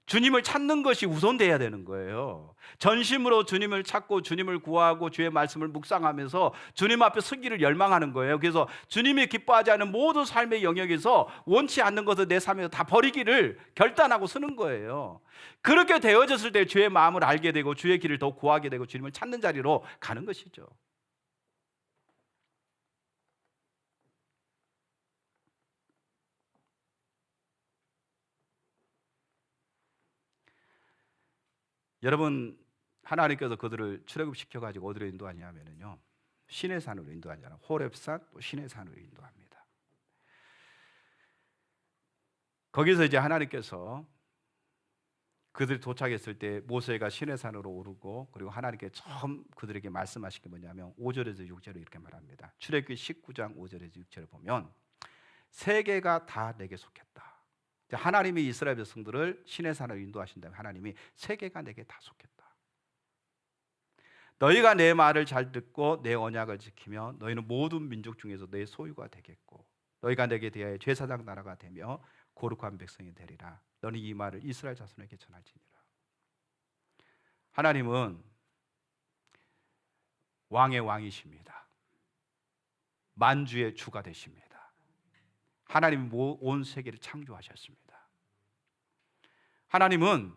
주님을 찾는 것이 우선돼야 되는 거예요. 전심으로 주님을 찾고 주님을 구하고 주의 말씀을 묵상하면서 주님 앞에 서기를 열망하는 거예요. 그래서 주님이 기뻐하지 않은 모든 삶의 영역에서 원치 않는 것을 내 삶에서 다 버리기를 결단하고 서는 거예요. 그렇게 되어졌을 때 주의 마음을 알게 되고 주의 길을 더 구하게 되고 주님을 찾는 자리로 가는 것이죠. 여러분, 하나님께서 그들을 출애굽시켜가지고 어디로 인도하냐면요 시내 산으로 인도하잖아요. 호렙산, 또 시내 산으로 인도합니다. 거기서 이제 하나님께서 그들이 도착했을 때 모세가 시내 산으로 오르고 그리고 하나님께 처음 그들에게 말씀하신 게 뭐냐면 5절에서 6절에 이렇게 말합니다. 출애굽기 19장 5절에서 6절에 보면 세계가 다 내게 속했다. 하나님이 이스라엘 백성들을 시내산으로 인도하신다면 하나님이 세계가 내게 다 속했다. 너희가 내 말을 잘 듣고 내 언약을 지키며 너희는 모든 민족 중에서 내 소유가 되겠고 너희가 내게 대하여 제사장 나라가 되며 거룩한 백성이 되리라. 너는 이 말을 이스라엘 자손에게 전할지니라. 하나님은 왕의 왕이십니다. 만주의 주가 되십니다. 하나님이 온 세계를 창조하셨습니다. 하나님은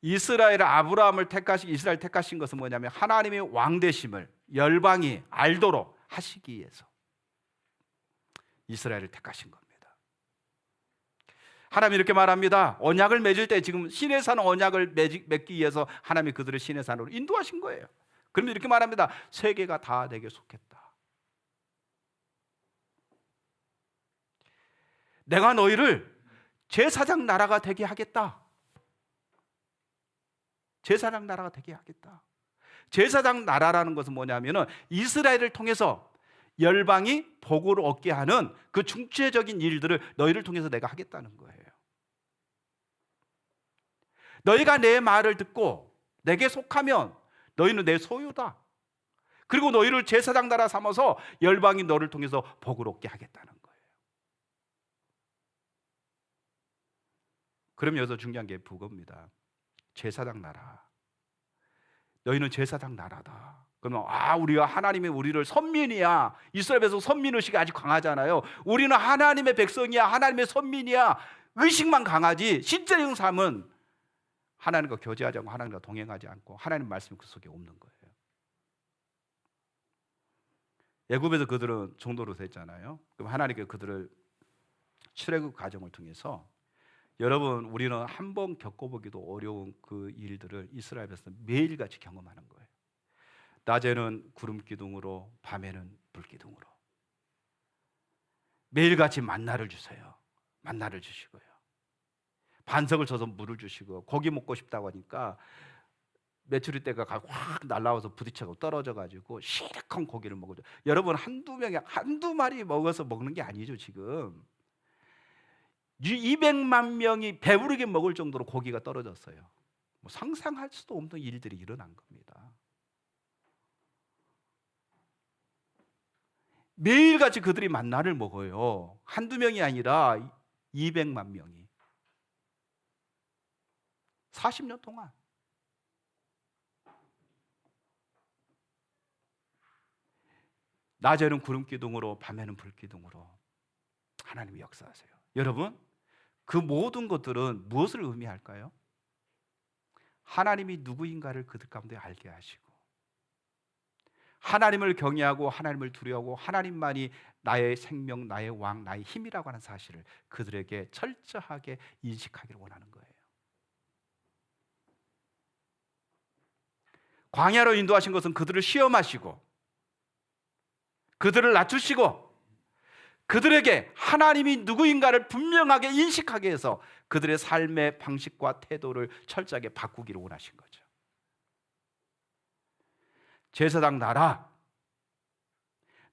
이스라엘 아브라함을 이스라엘 택하신 것은 뭐냐면 하나님의 왕되심을 열방이 알도록 하시기 위해서 이스라엘을 택하신 겁니다. 하나님이 이렇게 말합니다. 언약을 맺을 때 지금 시내산 언약을 맺기 위해서 하나님이 그들을 시내산으로 인도하신 거예요. 그러면 이렇게 말합니다. 세계가 다 내게 속했다. 내가 너희를 제사장 나라가 되게 하겠다. 제사장 나라가 되게 하겠다. 제사장 나라라는 것은 뭐냐면은 이스라엘을 통해서 열방이 복을 얻게 하는 그 중추적인 일들을 너희를 통해서 내가 하겠다는 거예요. 너희가 내 말을 듣고 내게 속하면 너희는 내 소유다. 그리고 너희를 제사장 나라 삼아서 열방이 너를 통해서 복을 얻게 하겠다는 거예요. 그럼 여기서 중요한 게 그겁니다. 제사장 나라. 너희는 제사장 나라다. 그러면 우리가 하나님이 우리를 선민이야. 이스라엘에서 선민의식이 아주 강하잖아요. 우리는 하나님의 백성이야. 하나님의 선민이야. 의식만 강하지 실제적인 삶은 하나님과 교제하지 않고 하나님과 동행하지 않고 하나님 말씀이 그 속에 없는 거예요. 애굽에서 그들은 종도로 됐잖아요. 그럼 하나님께 그들을 출애굽 과정을 통해서 여러분 우리는 한 번 겪어보기도 어려운 그 일들을 이스라엘에서 매일같이 경험하는 거예요. 낮에는 구름 기둥으로 밤에는 불 기둥으로 매일같이 만나를 주세요. 만나를 주시고요. 반석을 쳐서 물을 주시고 고기 먹고 싶다고 하니까 메추리 떼가 확 날라와서 부딪혀서 떨어져가지고 시래큰 고기를 먹어줘. 여러분 한두 마리 먹어서 먹는 게 아니죠. 지금 200만 명이 배부르게 먹을 정도로 고기가 떨어졌어요. 뭐 상상할 수도 없는 일들이 일어난 겁니다. 매일같이 그들이 만나를 먹어요. 한두 명이 아니라 200만 명이 40년 동안. 낮에는 구름 기둥으로 밤에는 불 기둥으로 하나님이 역사하세요. 여러분 그 모든 것들은 무엇을 의미할까요? 하나님이 누구인가를 그들 가운데 알게 하시고 하나님을 경외하고 하나님을 두려워하고 하나님만이 나의 생명, 나의 왕, 나의 힘이라고 하는 사실을 그들에게 철저하게 인식하기를 원하는 거예요. 광야로 인도하신 것은 그들을 시험하시고 그들을 낮추시고 그들에게 하나님이 누구인가를 분명하게 인식하게 해서 그들의 삶의 방식과 태도를 철저하게 바꾸기를 원하신 거죠. 제사장 나라,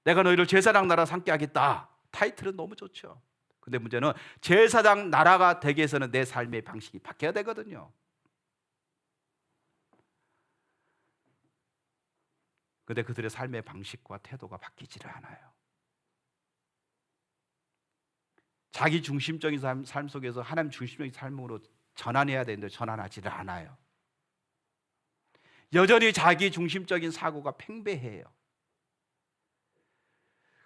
내가 너희를 제사장 나라 삼게 하겠다. 타이틀은 너무 좋죠. 근데 문제는 제사장 나라가 되기 위해서는 내 삶의 방식이 바뀌어야 되거든요. 근데 그들의 삶의 방식과 태도가 바뀌지를 않아요. 자기 중심적인 삶 속에서 하나님 중심적인 삶으로 전환해야 되는데 전환하지를 않아요. 여전히 자기 중심적인 사고가 팽배해요.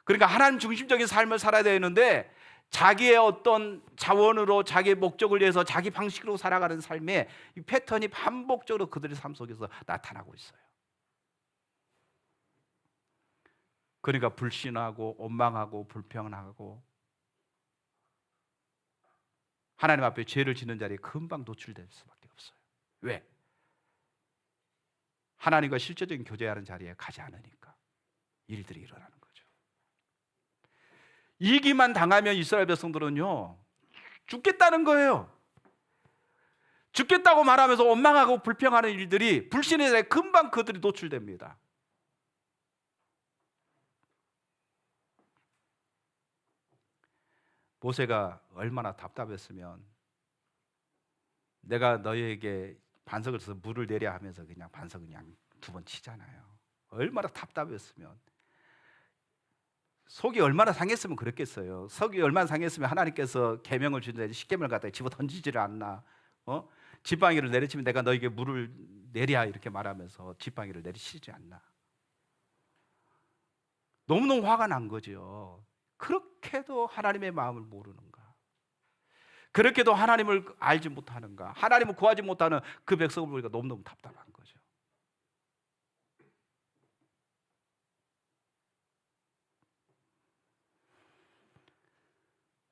그러니까 하나님 중심적인 삶을 살아야 되는데 자기의 어떤 자원으로 자기의 목적을 위해서 자기 방식으로 살아가는 삶의 이 패턴이 반복적으로 그들의 삶 속에서 나타나고 있어요. 그러니까 불신하고 원망하고 불평하고 하나님 앞에 죄를 짓는 자리에 금방 노출될 수밖에 없어요. 왜? 하나님과 실제적인 교제하는 자리에 가지 않으니까 일들이 일어나는 거죠. 이기만 당하면 이스라엘 백성들은요 죽겠다는 거예요. 죽겠다고 말하면서 원망하고 불평하는 일들이 불신의 자리에 금방 그들이 노출됩니다. 모세가 얼마나 답답했으면 내가 너희에게 반석을 써서 물을 내려 하면서 그냥 반석을 그냥 2번 치잖아요. 얼마나 답답했으면 속이 얼마나 상했으면 그랬겠어요. 속이 얼마나 상했으면 하나님께서 계명을 주는데 십계명을 갖다가 집어 던지지를 않나. 지팡이를 내리치면 내가 너에게 물을 내랴 이렇게 말하면서 지팡이를 내리치지 않나. 너무너무 화가 난 거죠. 그렇게도 하나님의 마음을 모르는가? 그렇게도 하나님을 알지 못하는가? 하나님을 구하지 못하는 그 백성을 보니까 너무너무 답답한 거죠.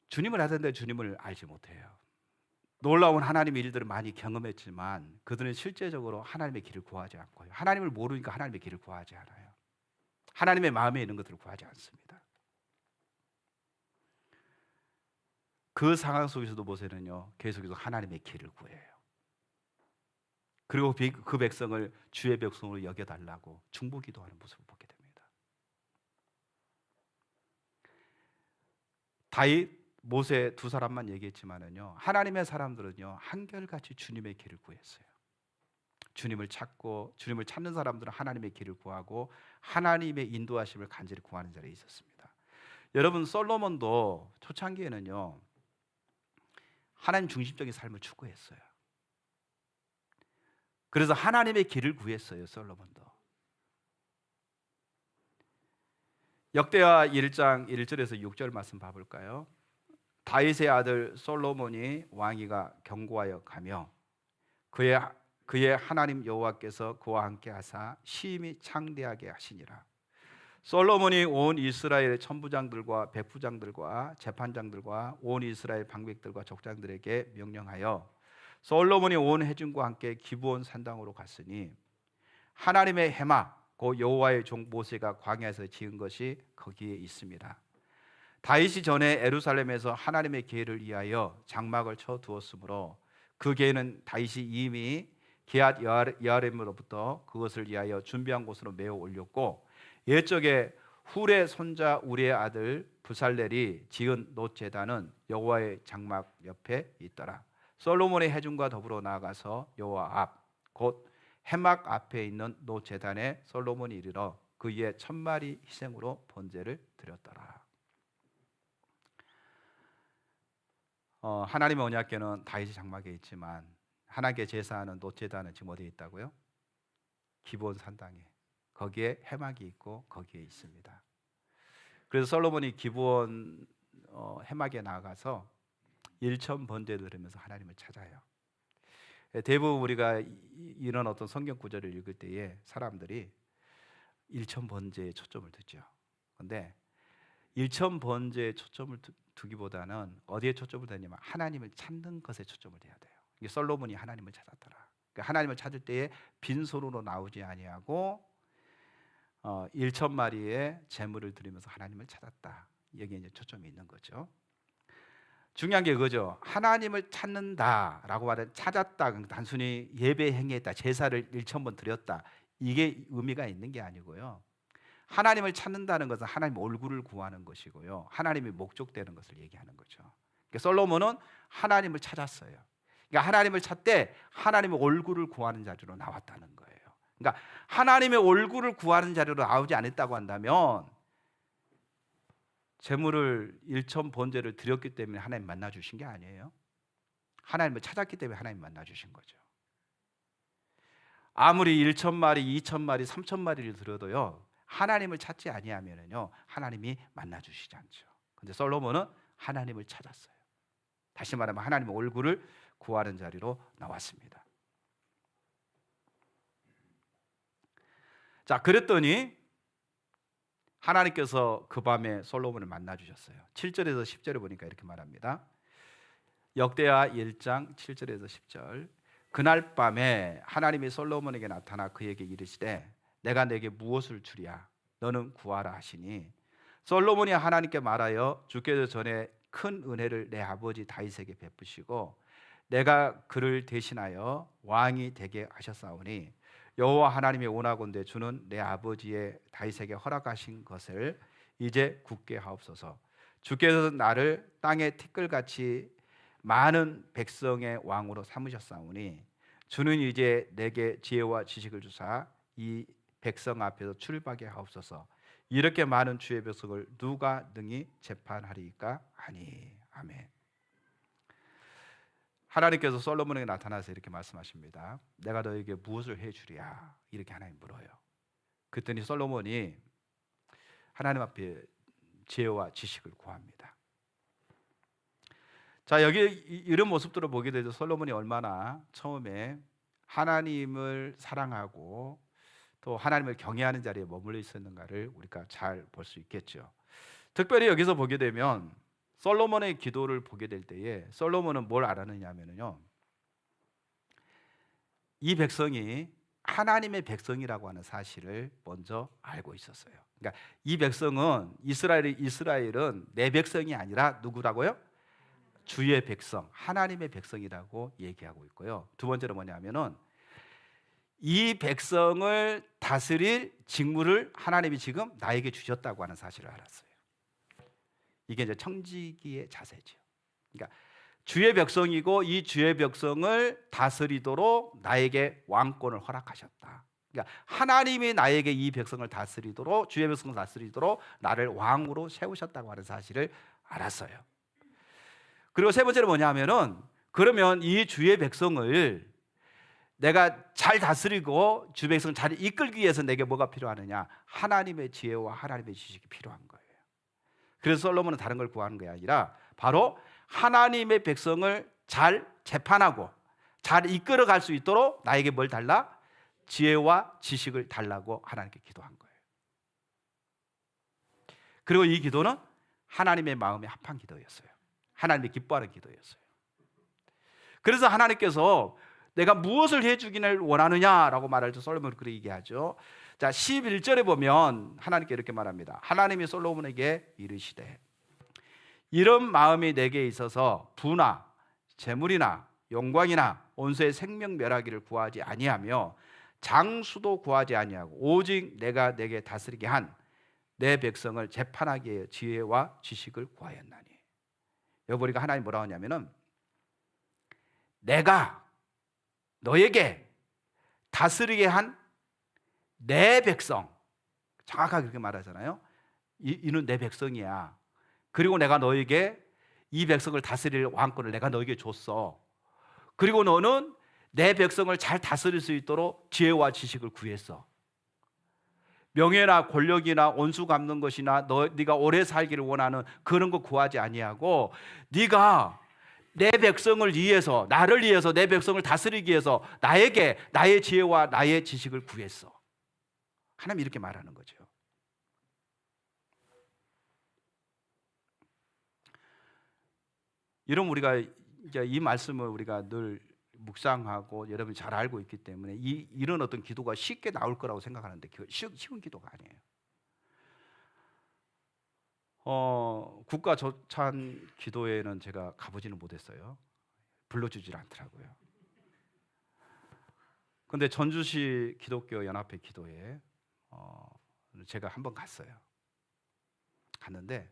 주님을 알았는데 주님을 알지 못해요. 놀라운 하나님의 일들을 많이 경험했지만 그들은 실제적으로 하나님의 길을 구하지 않고요. 하나님을 모르니까 하나님의 길을 구하지 않아요. 하나님의 마음에 있는 것들을 구하지 않습니다. 그 상황 속에서도 모세는요 계속해서 하나님의 길을 구해요. 그리고 그 백성을 주의 백성으로 여겨달라고 중보기도하는 모습을 보게 됩니다. 다윗, 모세 2사람만 얘기했지만은요 하나님의 사람들은요 한결같이 주님의 길을 구했어요. 주님을 찾고 주님을 찾는 사람들은 하나님의 길을 구하고 하나님의 인도하심을 간절히 구하는 자리에 있었습니다. 여러분 솔로몬도 초창기에는요 하나님 중심적인 삶을 추구했어요. 그래서 하나님의 길을 구했어요. 솔로몬도. 역대하 1장 1절에서 6절 말씀 봐볼까요? 다윗의 아들 솔로몬이 왕위가 견고하여 가며 그의 하나님 여호와께서 그와 함께 하사 심히 창대하게 하시니라. 솔로몬이 온 이스라엘 천부장들과 백부장들과 재판장들과 온 이스라엘 방백들과 족장들에게 명령하여 솔로몬이 온 회중과 함께 기브온 산당으로 갔으니 하나님의 해막 그 여호와의 종 모세가 광야에서 지은 것이 거기에 있습니다. 다윗이 전에 예루살렘에서 하나님의 계를 위하여 장막을 쳐 두었으므로 그 계는 다윗이 이미 기앗 여아림으로부터 그것을 위하여 준비한 곳으로 메어 올렸고 옛적에 훌의 손자 우리의 아들 부살렐이 지은 놋 제단은 여호와의 장막 옆에 있더라. 솔로몬의 회중과 더불어 나아가서 여호와 앞 곧 해막 앞에 있는 놋 제단에 솔로몬이 이르러 그 위에 1000마리 희생으로 번제를 드렸더라. 하나님의 언약궤는 다윗의 장막에 있지만 하나님께 제사하는 놋 제단은 지금 어디에 있다고요? 기브온 산당에. 거기에 해막이 있고 거기에 있습니다. 그래서 솔로몬이 기브온 해막에 나가서 1000 번제를 드리면서 하나님을 찾아요. 대부분 우리가 이런 어떤 성경 구절을 읽을 때에 사람들이 1000 번제에 초점을 두죠. 그런데 1000 번제에 초점을 두기보다는 어디에 초점을 두냐면 하나님을 찾는 것에 초점을 둬야 돼요. 이게 솔로몬이 하나님을 찾았더라. 그러니까 하나님을 찾을 때에 빈손으로 나오지 아니하고 1000마리의 제물을 드리면서 하나님을 찾았다. 여기에 이제 초점이 있는 거죠. 중요한 게 그거죠. 하나님을 찾는다라고 말하는 찾았다, 단순히 예배 행했다, 제사를 1000번 드렸다, 이게 의미가 있는 게 아니고요. 하나님을 찾는다는 것은 하나님 얼굴을 구하는 것이고요, 하나님이 목적되는 것을 얘기하는 거죠. 그러니까 솔로몬은 하나님을 찾았어요. 그러니까 하나님을 찾되 하나님의 얼굴을 구하는 자리로 나왔다는 거예요. 그러니까 하나님의 얼굴을 구하는 자리로 나오지 않았다고 한다면 제물을 1000 번제를 드렸기 때문에 하나님 만나 주신 게 아니에요. 하나님을 찾았기 때문에 하나님 만나 주신 거죠. 아무리 1000마리, 2000마리, 3000마리를 드려도요, 하나님을 찾지 아니하면은요 하나님이 만나 주시지 않죠. 근데 솔로몬은 하나님을 찾았어요. 다시 말하면 하나님의 얼굴을 구하는 자리로 나왔습니다. 자, 그랬더니 하나님께서 그 밤에 솔로몬을 만나 주셨어요. 7절에서 10절에 보니까 이렇게 말합니다. 역대하 1장 7절에서 10절. 그날 밤에 하나님이 솔로몬에게 나타나 그에게 이르시되 내가 내게 무엇을 주랴 너는 구하라 하시니 솔로몬이 하나님께 말하여 주께서 전에 큰 은혜를 내 아버지 다윗에게 베푸시고 내가 그를 대신하여 왕이 되게 하셨사오니 여호와 하나님이 원하건대 주는 내 아버지의 다윗에게 허락하신 것을 이제 굳게 하옵소서. 주께서 나를 땅의 티끌같이 많은 백성의 왕으로 삼으셨사오니 주는 이제 내게 지혜와 지식을 주사 이 백성 앞에서 출입하게 하옵소서. 이렇게 많은 주의 백성을 누가 능히 재판하리까 하니. 아멘. 하나님께서 솔로몬에게 나타나서 이렇게 말씀하십니다. 내가 너에게 무엇을 해주랴 이렇게 하나님 물어요. 그랬더니 솔로몬이 하나님 앞에 지혜와 지식을 구합니다. 자, 여기 이런 모습들을 보게 되죠. 솔로몬이 얼마나 처음에 하나님을 사랑하고 또 하나님을 경외하는 자리에 머물러 있었는가를 우리가 잘 볼 수 있겠죠. 특별히 여기서 보게 되면 솔로몬의 기도를 보게 될 때에 솔로몬은 뭘 알았느냐면요, 이 백성이 하나님의 백성이라고 하는 사실을 먼저 알고 있었어요. 그러니까 이 백성은 이스라엘은 내 백성이 아니라 누구라고요? 주의 백성, 하나님의 백성이라고 얘기하고 있고요. 두 번째로 뭐냐면은 이 백성을 다스릴 직무를 하나님이 지금 나에게 주셨다고 하는 사실을 알았어요. 이게 이제 청지기의 자세죠. 그러니까 주의 백성이고 이 주의 백성을 다스리도록 나에게 왕권을 허락하셨다. 그러니까 하나님이 나에게 이 백성을 다스리도록, 주의 백성을 다스리도록 나를 왕으로 세우셨다고 하는 사실을 알았어요. 그리고 세 번째로 뭐냐면은 그러면 이 주의 백성을 내가 잘 다스리고 주 백성을 잘 이끌기 위해서 내게 뭐가 필요하느냐? 하나님의 지혜와 하나님의 지식이 필요한 거예요. 그래서 솔로몬은 다른 걸 구하는 게 아니라 바로 하나님의 백성을 잘 재판하고 잘 이끌어갈 수 있도록 나에게 뭘 달라? 지혜와 지식을 달라고 하나님께 기도한 거예요. 그리고 이 기도는 하나님의 마음에 합한 기도였어요. 하나님이 기뻐하는 기도였어요. 그래서 하나님께서 내가 무엇을 해주기를 원하느냐라고 말할 때 솔로몬은 그렇게 얘기하죠. 자, 11절에 보면 하나님께 이렇게 말합니다. 하나님이 솔로몬에게 이르시되 이런 마음이 내게 있어서 부나 재물이나 영광이나 온수의 생명 멸하기를 구하지 아니하며 장수도 구하지 아니하고 오직 내가 내게 다스리게 한 내 백성을 재판하기 위해 지혜와 지식을 구하였나니. 여기 보니까 하나님 뭐라고 하냐면은 내가 너에게 다스리게 한 내 백성, 정확하게 그렇게 말하잖아요. 이는 내 백성이야. 그리고 내가 너에게 이 백성을 다스릴 왕권을 내가 너에게 줬어. 그리고 너는 내 백성을 잘 다스릴 수 있도록 지혜와 지식을 구했어. 명예나 권력이나 온수 갚는 것이나 네가 오래 살기를 원하는 그런 거 구하지 아니하고 네가 내 백성을 위해서, 나를 위해서, 내 백성을 다스리기 위해서 나에게 나의 지혜와 나의 지식을 구했어. 하나님 이렇게 말하는 거죠. 이런 우리가 이제 이 말씀을 우리가 늘 묵상하고 여러분이 잘 알고 있기 때문에 이런 어떤 기도가 쉽게 나올 거라고 생각하는데 쉬운 기도가 아니에요. 국가 조찬 기도회는 제가 가보지는 못했어요. 불러주질 않더라고요. 근데 전주시 기독교 연합회 기도회에 제가 한번 갔어요. 갔는데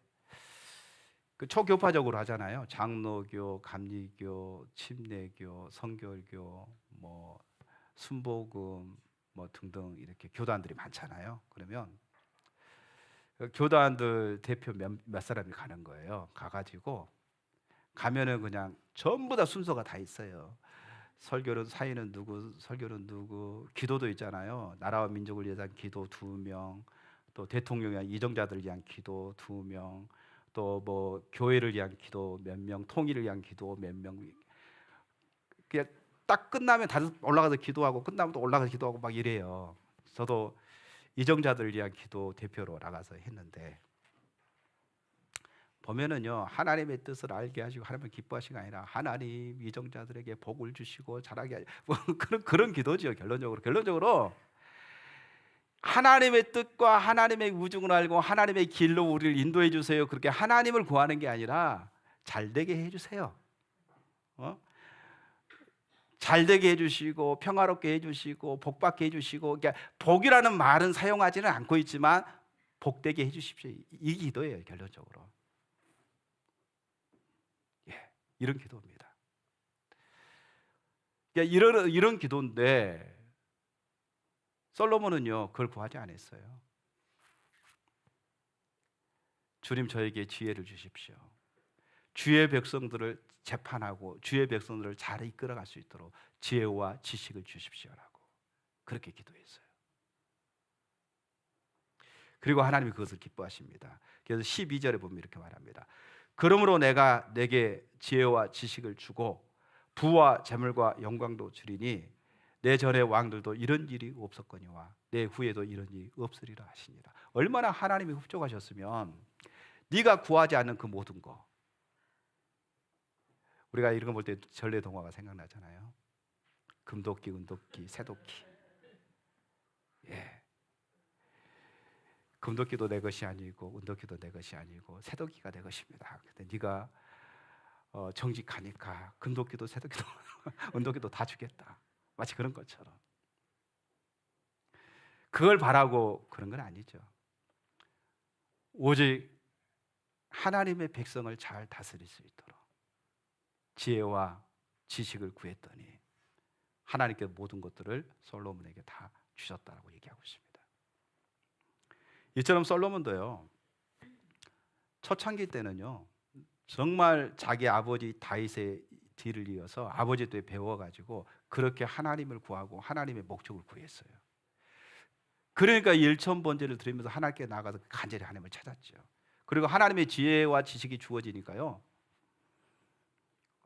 그 초교파적으로 하잖아요. 장로교, 감리교, 침례교, 성결교, 뭐 순복음 뭐 등등 이렇게 교단들이 많잖아요. 그러면 그 교단들 대표 몇 사람이 가는 거예요. 가가지고 가면은 그냥 전부 다 순서가 다 있어요. 설교는 사인은 누구, 설교는 누구, 기도도 있잖아요. 나라와 민족을 위한 기도 2명, 또 대통령에 대한 이정자들을 위한 기도 2명, 또 뭐 교회를 위한 기도 몇 명, 통일을 위한 기도 몇 명. 그냥 딱 끝나면 다들 올라가서 기도하고 끝나면 또 올라가서 기도하고 막 이래요. 저도 이정자들을 위한 기도 대표로 나가서 했는데 보면은요, 하나님의 뜻을 알게 하시고 하나님을 기뻐하시는 게 아니라 하나님 이정자들에게 복을 주시고 잘하게 하시고 뭐 그런 기도죠. 결론적으로 하나님의 뜻과 하나님의 우중을 알고 하나님의 길로 우리를 인도해 주세요. 그렇게 하나님을 구하는 게 아니라 잘되게 해주세요. 잘되게 해주시고 평화롭게 해주시고 복받게 해주시고, 그러니까 복이라는 말은 사용하지는 않고 있지만 복되게 해주십시오. 이 기도예요. 결론적으로. 이런 기도입니다. 그러니까 이런 기도인데 솔로몬은요 그걸 구하지 않았어요. 주님 저에게 지혜를 주십시오. 주의 백성들을 재판하고 주의 백성들을 잘 이끌어갈 수 있도록 지혜와 지식을 주십시오라고 그렇게 기도했어요. 그리고 하나님이 그것을 기뻐하십니다. 그래서 12절에 보면 이렇게 말합니다. 그러므로 내가 내게 지혜와 지식을 주고 부와 재물과 영광도 주리니 내 전의 왕들도 이런 일이 없었거니와 내 후에도 이런 일이 없으리라 하시니라. 얼마나 하나님이 흡족하셨으면 네가 구하지 않는 그 모든 거. 우리가 이런 거 볼 때 전래동화가 생각나잖아요. 금도끼, 은도끼, 새도끼. 금도끼도 내 것이 아니고 은도끼도 내 것이 아니고 새도끼가 내 것입니다. 근데 네가 정직하니까 금도끼도 새도끼도 은도끼도 다 주겠다. 마치 그런 것처럼. 그걸 바라고 그런 건 아니죠. 오직 하나님의 백성을 잘 다스릴 수 있도록 지혜와 지식을 구했더니 하나님께 모든 것들을 솔로몬에게 다 주셨다라고 얘기하고 있습니다. 이처럼 솔로몬도요 초창기 때는요 정말 자기 아버지 다윗의 뒤를 이어서 아버지 때 배워가지고 그렇게 하나님을 구하고 하나님의 목적을 구했어요. 그러니까 일천 번제를 드리면서 하나님께 나가서 간절히 하나님을 찾았죠. 그리고 하나님의 지혜와 지식이 주어지니까요,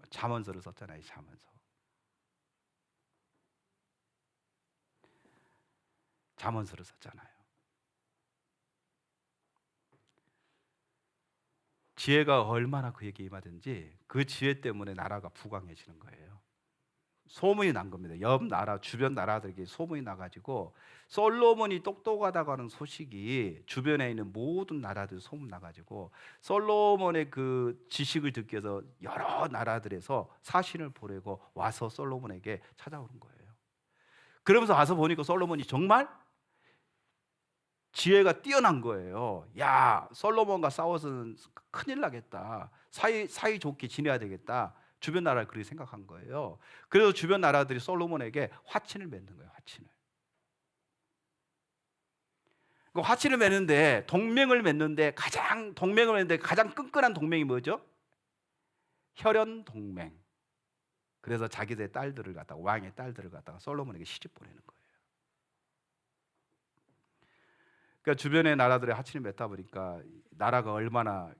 잠언서를 썼잖아요. 잠언서를 썼잖아요. 지혜가 얼마나 그에게 임하든지 그 지혜 때문에 나라가 부강해지는 거예요. 소문이 난 겁니다. 옆 나라, 주변 나라들에게 소문이 나가지고 솔로몬이 똑똑하다고 하는 소식이 주변에 있는 모든 나라들 소문 나가지고 솔로몬의 그 지식을 듣기 위해서 여러 나라들에서 사신을 보내고 와서 솔로몬에게 찾아오는 거예요. 그러면서 와서 보니까 솔로몬이 정말 지혜가 뛰어난 거예요. 야, 솔로몬과 싸워서는 큰일 나겠다. 사이 좋게 지내야 되겠다. 주변 나라를 그렇게 생각한 거예요. 그래서 주변 나라들이 솔로몬에게 화친을 맺는 거예요. 화친을 맺는데 동맹을 맺는데 가장 끈끈한 동맹이 뭐죠? 혈연 동맹. 그래서 자기들의 딸들을 갖다가 왕의 딸들을 갖다가 솔로몬에게 시집 보내는 거예요. 그러니까 주변의 나라들의 화친을 맺다 보니까 나라가 얼마나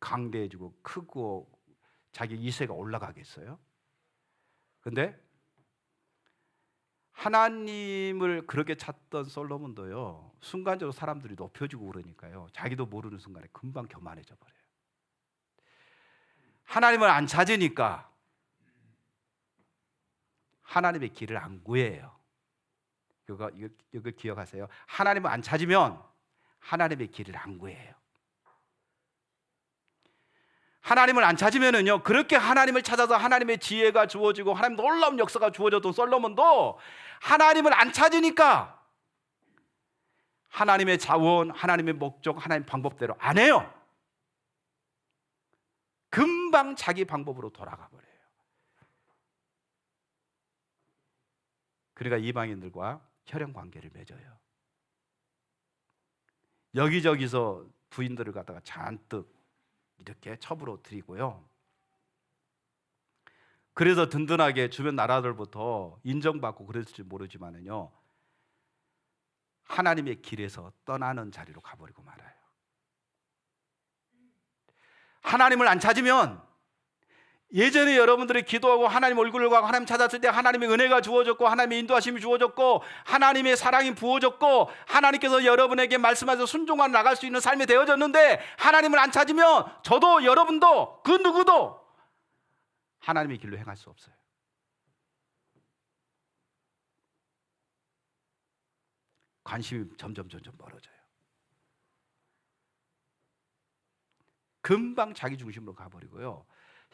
강대해지고 크고 자기 이세가 올라가겠어요? 근데 하나님을 그렇게 찾던 솔로몬도요, 순간적으로 사람들이 높여주고 그러니까요, 자기도 모르는 순간에 금방 교만해져 버려요. 하나님을 안 찾으니까 하나님의 길을 안 구해요. 이거 기억하세요. 하나님을 안 찾으면 하나님의 길을 안 구해요. 하나님을 안 찾으면은요, 그렇게 하나님을 찾아서 하나님의 지혜가 주어지고 하나님 놀라운 역사가 주어졌던 솔로몬도 하나님을 안 찾으니까 하나님의 자원, 하나님의 목적, 하나님 방법대로 안 해요. 금방 자기 방법으로 돌아가 버려요. 그러니까 이방인들과 혈연 관계를 맺어요. 여기저기서 부인들을 갖다가 잔뜩 이렇게 첩으로 드리고요. 그래서 든든하게 주변 나라들부터 인정받고 그랬을지 모르지만은요, 하나님의 길에서 떠나는 자리로 가버리고 말아요. 하나님을 안 찾으면, 예전에 여러분들이 기도하고 하나님 얼굴을 가고 하나님 찾았을 때 하나님의 은혜가 주어졌고 하나님의 인도하심이 주어졌고 하나님의 사랑이 부어졌고 하나님께서 여러분에게 말씀하셔서 순종하며 나갈 수 있는 삶이 되어졌는데, 하나님을 안 찾으면 저도 여러분도 그 누구도 하나님의 길로 행할 수 없어요. 관심이 점점 멀어져요. 금방 자기 중심으로 가버리고요.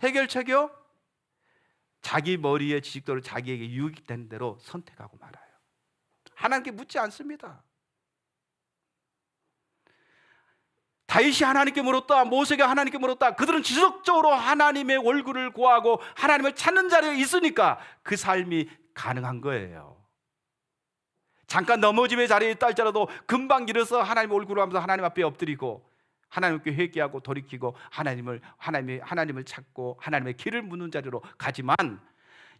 해결책이요? 자기 머리의 지식도를 자기에게 유익된 대로 선택하고 말아요. 하나님께 묻지 않습니다. 다윗이 하나님께 물었다, 모세가 하나님께 물었다. 그들은 지속적으로 하나님의 얼굴을 구하고 하나님을 찾는 자리에 있으니까 그 삶이 가능한 거예요. 잠깐 넘어짐의 자리에 있다 할지라도 금방 일어서 하나님의 얼굴을 하면서 하나님 앞에 엎드리고 하나님께 회개하고 돌이키고 하나님을 찾고 하나님의 길을 묻는 자리로 가지만,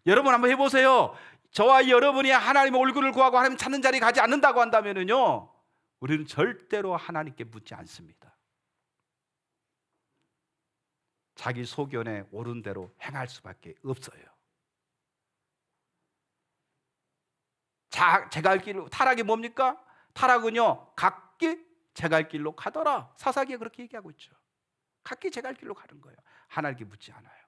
여러분 한번 해보세요. 저와 여러분이 하나님의 얼굴을 구하고 하나님 찾는 자리에 가지 않는다고 한다면요, 우리는 절대로 하나님께 묻지 않습니다. 자기 소견에 옳은 대로 행할 수밖에 없어요. 제가 할 길, 타락이 뭡니까? 타락은요, 각기 제가 할 길로 가더라. 사사기에 그렇게 얘기하고 있죠. 각기 제가 할 길로 가는 거예요. 하나님께 묻지 않아요.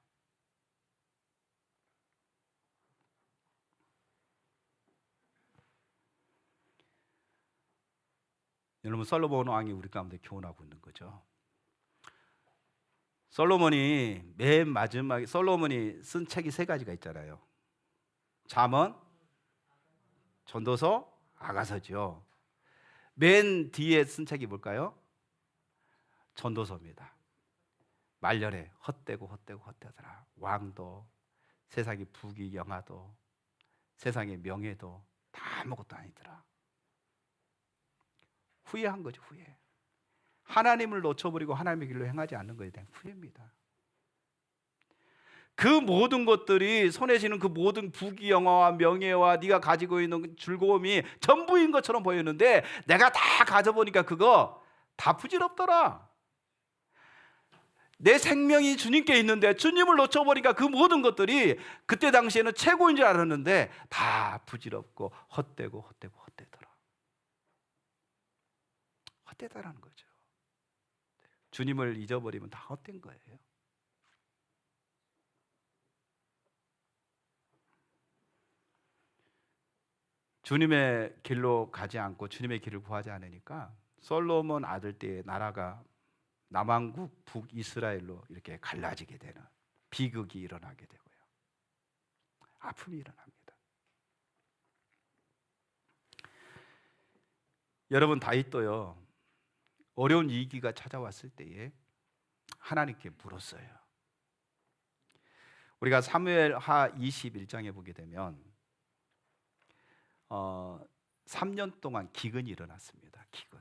여러분, 솔로몬 왕이 우리 가운데 교훈하고 있는 거죠. 솔로몬이 맨 마지막에 솔로몬이 쓴 책이 3가지가 있잖아요. 잠언, 전도서, 아가서죠. 맨 뒤에 쓴 책이 뭘까요? 전도서입니다. 말년에 헛되더라. 왕도, 세상의 부귀 영화도, 세상의 명예도 다 아무것도 아니더라. 후회한 거죠. 후회. 하나님을 놓쳐버리고 하나님의 길로 행하지 않는 것에 대한 후회입니다. 그 모든 것들이 손에 쥐는 그 모든 부귀영화와 명예와 네가 가지고 있는 즐거움이 전부인 것처럼 보였는데 내가 다 가져보니까 그거 다 부질없더라. 내 생명이 주님께 있는데 주님을 놓쳐버리니까 그 모든 것들이 그때 당시에는 최고인 줄 알았는데 다 부질없고 헛되더라. 헛되다라는 거죠. 주님을 잊어버리면 다 헛된 거예요. 주님의 길로 가지 않고 주님의 길을 구하지 않으니까 솔로몬 아들 때의 나라가 남왕국 북이스라엘로 이렇게 갈라지게 되는 비극이 일어나게 되고요. 아픔이 일어납니다. 여러분, 다윗도요, 어려운 위기가 찾아왔을 때에 하나님께 물었어요. 우리가 사무엘하 21장에 보게 되면 3년 동안 기근이 일어났습니다. 기근.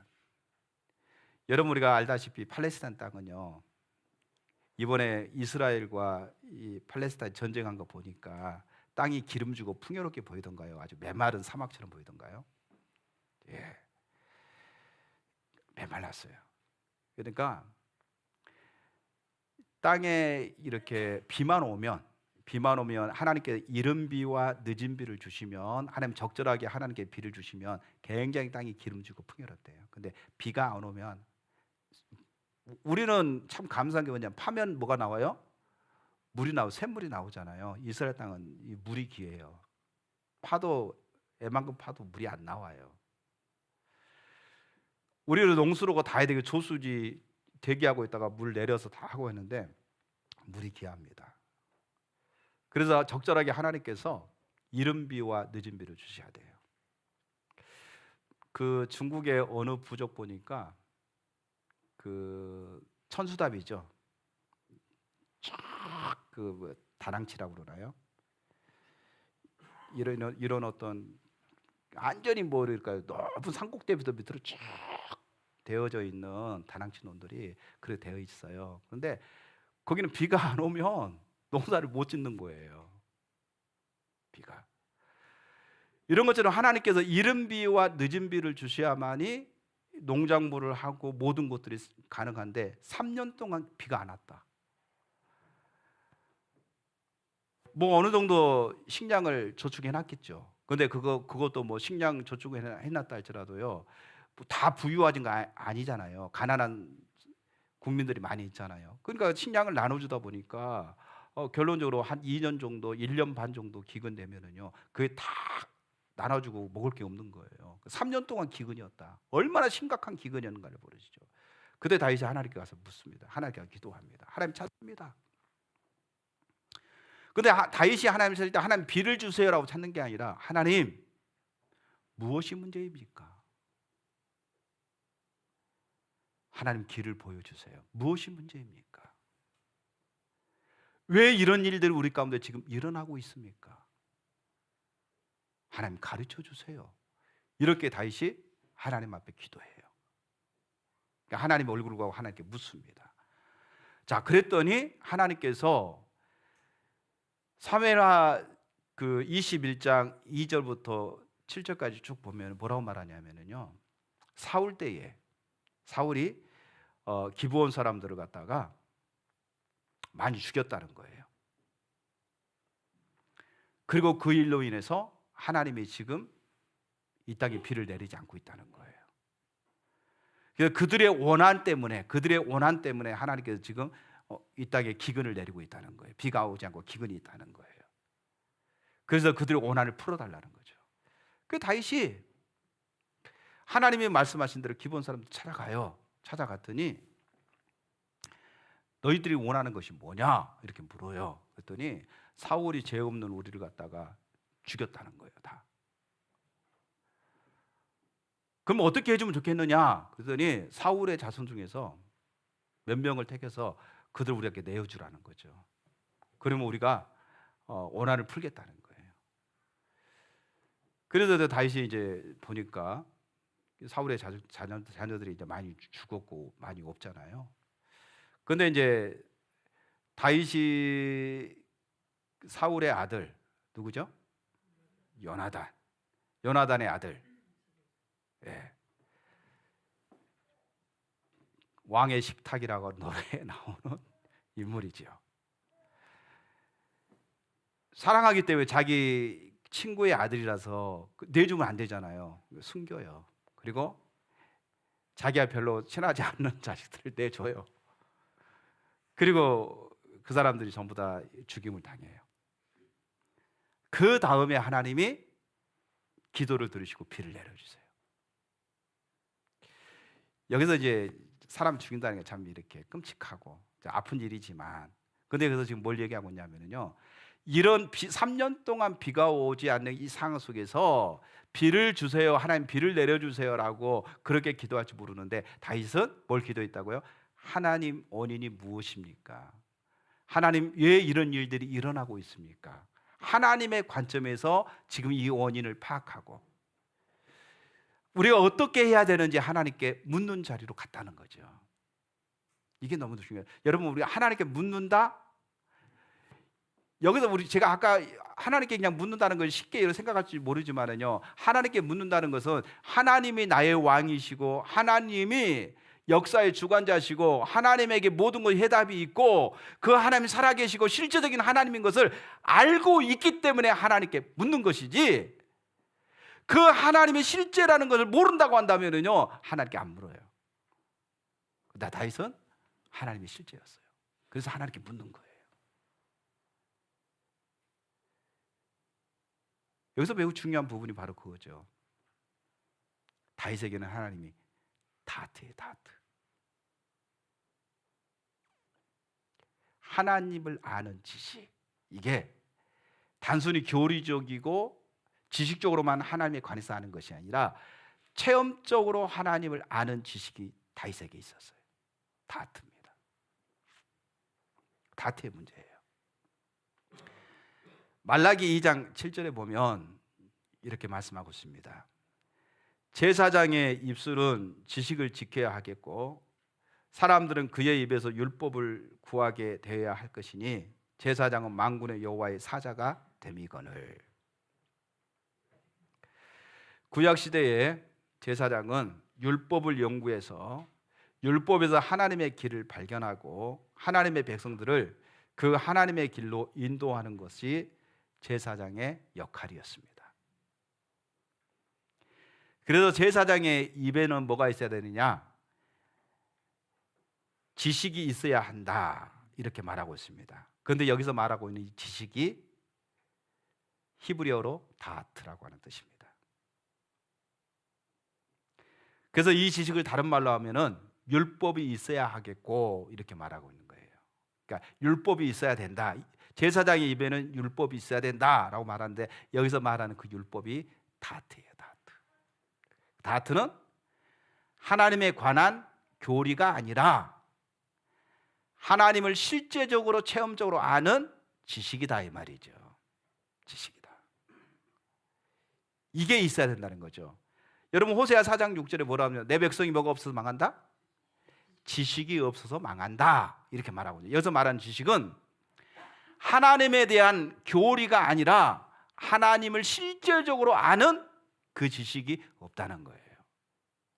여러분, 우리가 알다시피 팔레스타인 땅은요, 이번에 이스라엘과 이 팔레스타인 전쟁한 거 보니까 땅이 기름지고 풍요롭게 보이던가요? 아주 메마른 사막처럼 보이던가요? 예, 메말랐어요. 그러니까 땅에 이렇게 비만 오면 하나님께 이른 비와 늦은 비를 주시면, 하나님 적절하게 하나님께 비를 주시면 굉장히 땅이 기름지고 풍요롭대요. 근데 비가 안 오면, 우리는 참 감사한 게 뭐냐면 파면 뭐가 나와요? 물이 나오고 샘물이 나오잖아요. 이스라엘 땅은 이 물이 귀해요. 파도 애만큼 파도 물이 안 나와요. 우리는 농수로가 다 해야 되게 조수지 대기하고 있다가 물 내려서 다 하고 했는데 물이 귀합니다. 그래서 적절하게 하나님께서 이른 비와 늦은 비를 주셔야 돼요. 그 중국의 어느 부족 보니까 그 천수답이죠. 쫙그 다랑치라고 그러나요? 이런 어떤 완전히 뭐랄까요, 높은 산꼭대기부터 밑으로 쭉 되어져 있는 다랑치 논들이 그렇게 되어 있어요. 그런데 거기는 비가 안 오면 농사를 못 짓는 거예요. 비가. 이런 것처럼 하나님께서 이른 비와 늦은 비를 주셔야만이 농작물을 하고 모든 것들이 가능한데 3년 동안 비가 안 왔다. 뭐 어느 정도 식량을 저축해 놨겠죠. 근데 그것도 뭐 식량 저축해 놨다 할지라도요, 다 부유하진 거 아니잖아요. 가난한 국민들이 많이 있잖아요. 그러니까 식량을 나눠주다 보니까 결론적으로 한 2년 정도, 1년 반 정도 기근 되면은요, 그게 다 나눠주고 먹을 게 없는 거예요. 3년 동안 기근이었다. 얼마나 심각한 기근이었는가를 모르시죠. 그때 다윗이 하나님께 가서 묻습니다. 하나님께 기도합니다. 하나님 찾습니다. 근데 다윗이 하나님을 찾을 때 하나님 비를 주세요라고 찾는 게 아니라 하나님 무엇이 문제입니까? 하나님 길을 보여주세요. 무엇이 문제입니까? 왜 이런 일들이 우리 가운데 지금 일어나고 있습니까? 하나님 가르쳐 주세요. 이렇게 다윗이 하나님 앞에 기도해요. 그러니까 하나님 얼굴을 보고 하나님께 묻습니다. 자, 그랬더니 하나님께서 사무엘하 그 21장 2절부터 7절까지 쭉 보면 뭐라고 말하냐면요, 사울 때에 사울이 기브온 사람들을 갖다가 많이 죽였다는 거예요. 그리고 그 일로 인해서 하나님이 지금 이 땅에 비를 내리지 않고 있다는 거예요. 그들의 원한 때문에 하나님께서 지금 이 땅에 기근을 내리고 있다는 거예요. 비가 오지 않고 기근이 있다는 거예요. 그래서 그들의 원한을 풀어달라는 거죠. 그 다윗이 하나님이 말씀하신 대로 기브온 사람들 찾아갔더니 너희들이 원하는 것이 뭐냐 이렇게 물어요. 그랬더니 사울이 죄 없는 우리를 갖다가 죽였다는 거예요. 다. 그럼 어떻게 해주면 좋겠느냐? 그랬더니 사울의 자손 중에서 몇 명을 택해서 그들 우리에게 내어주라는 거죠. 그러면 우리가 원한을 풀겠다는 거예요. 그래서 다윗이 이제 보니까 사울의 자녀들이 이제 많이 죽었고 많이 없잖아요. 근데 이제 다윗이 사울의 아들 누구죠? 요나단. 요나단의 아들. 예. 왕의 식탁이라고 노래에 나오는 인물이죠. 사랑하기 때문에 자기 친구의 아들이라서 내주면 안 되잖아요. 숨겨요. 그리고 자기가 별로 친하지 않는 자식들을 내줘요. 그리고 그 사람들이 전부 다 죽임을 당해요. 그 다음에 하나님이 기도를 들으시고 비를 내려주세요. 여기서 이제 사람 죽인다는 게 참 이렇게 끔찍하고 아픈 일이지만, 근데 그래서 지금 뭘 얘기하고 있냐면요, 이런 3년 동안 비가 오지 않는 이 상황 속에서 비를 주세요, 하나님 비를 내려주세요라고 그렇게 기도할 줄 모르는데, 다윗은 뭘 기도했다고요? 하나님, 원인이 무엇입니까? 하나님, 왜 이런 일들이 일어나고 있습니까? 하나님의 관점에서 지금 이 원인을 파악하고 우리가 어떻게 해야 되는지 하나님께 묻는 자리로 갔다는 거죠. 이게 너무 중요해요. 여러분, 우리가 하나님께 묻는다? 여기서 제가 아까 하나님께 그냥 묻는다는 걸 쉽게 생각할지 모르지만은요, 하나님께 묻는다는 것은 하나님이 나의 왕이시고 하나님이 역사의 주관자시고 하나님에게 모든 것 해답이 있고 그 하나님이 살아계시고 실제적인 하나님인 것을 알고 있기 때문에 하나님께 묻는 것이지, 그 하나님의 실제라는 것을 모른다고 한다면은요, 하나님께 안 물어요. 다윗은 하나님의 실제였어요. 그래서 하나님께 묻는 거예요. 여기서 매우 중요한 부분이 바로 그거죠. 다윗에게는 하나님이 다트예요, 다트. 하나님을 아는 지식, 이게 단순히 교리적이고 지식적으로만 하나님에 관해서 아는 것이 아니라 체험적으로 하나님을 아는 지식이 다윗에게 있었어요. 다트입니다. 다트의 문제예요. 말라기 2장 7절에 보면 이렇게 말씀하고 있습니다. 제사장의 입술은 지식을 지켜야 하겠고 사람들은 그의 입에서 율법을 구하게 되어야 할 것이니 제사장은 만군의 여호와의 사자가 됨이거늘. 구약시대에 제사장은 율법을 연구해서 율법에서 하나님의 길을 발견하고 하나님의 백성들을 그 하나님의 길로 인도하는 것이 제사장의 역할이었습니다. 그래서 제사장의 입에는 뭐가 있어야 되느냐? 지식이 있어야 한다, 이렇게 말하고 있습니다. 그런데 여기서 말하고 있는 이 지식이 히브리어로 다트라고 하는 뜻입니다. 그래서 이 지식을 다른 말로 하면은 율법이 있어야 하겠고 이렇게 말하고 있는 거예요. 그러니까 율법이 있어야 된다. 제사장의 입에는 율법이 있어야 된다라고 말하는데 여기서 말하는 그 율법이 다트예요. 다트. 다트는 하나님에 관한 교리가 아니라 하나님을 실제적으로 체험적으로 아는 지식이다, 이 말이죠. 지식이다. 이게 있어야 된다는 거죠. 여러분, 호세아 4장 6절에 뭐라 하면 내 백성이 뭐가 없어서 망한다? 지식이 없어서 망한다, 이렇게 말하고 있어요. 여기서 말하는 지식은 하나님에 대한 교리가 아니라 하나님을 실제적으로 아는 그 지식이 없다는 거예요.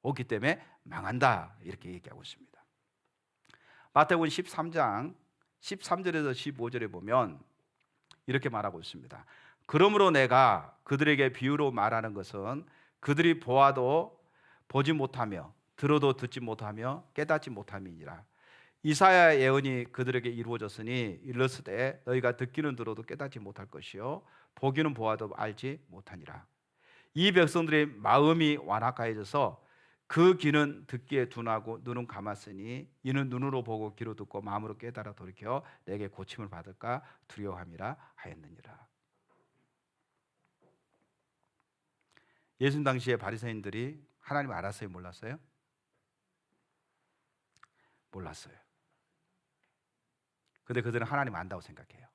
없기 때문에 망한다, 이렇게 얘기하고 있습니다. 마태복음 13장 13절에서 15절에 보면 이렇게 말하고 있습니다. 그러므로 내가 그들에게 비유로 말하는 것은 그들이 보아도 보지 못하며 들어도 듣지 못하며 깨닫지 못함이니라. 이사야 예언이 그들에게 이루어졌으니 일렀으되 너희가 듣기는 들어도 깨닫지 못할 것이요 보기는 보아도 알지 못하니라. 이 백성들의 마음이 완악하여져서 그 귀는 듣기에 둔하고 눈은 감았으니 이는 눈으로 보고 귀로 듣고 마음으로 깨달아 돌이켜 내게 고침을 받을까 두려워함이라 하였느니라. 예수님 당시에 바리새인들이 하나님 알았어요, 몰랐어요? 몰랐어요. 근데 그들은 하나님 안다고 생각해요.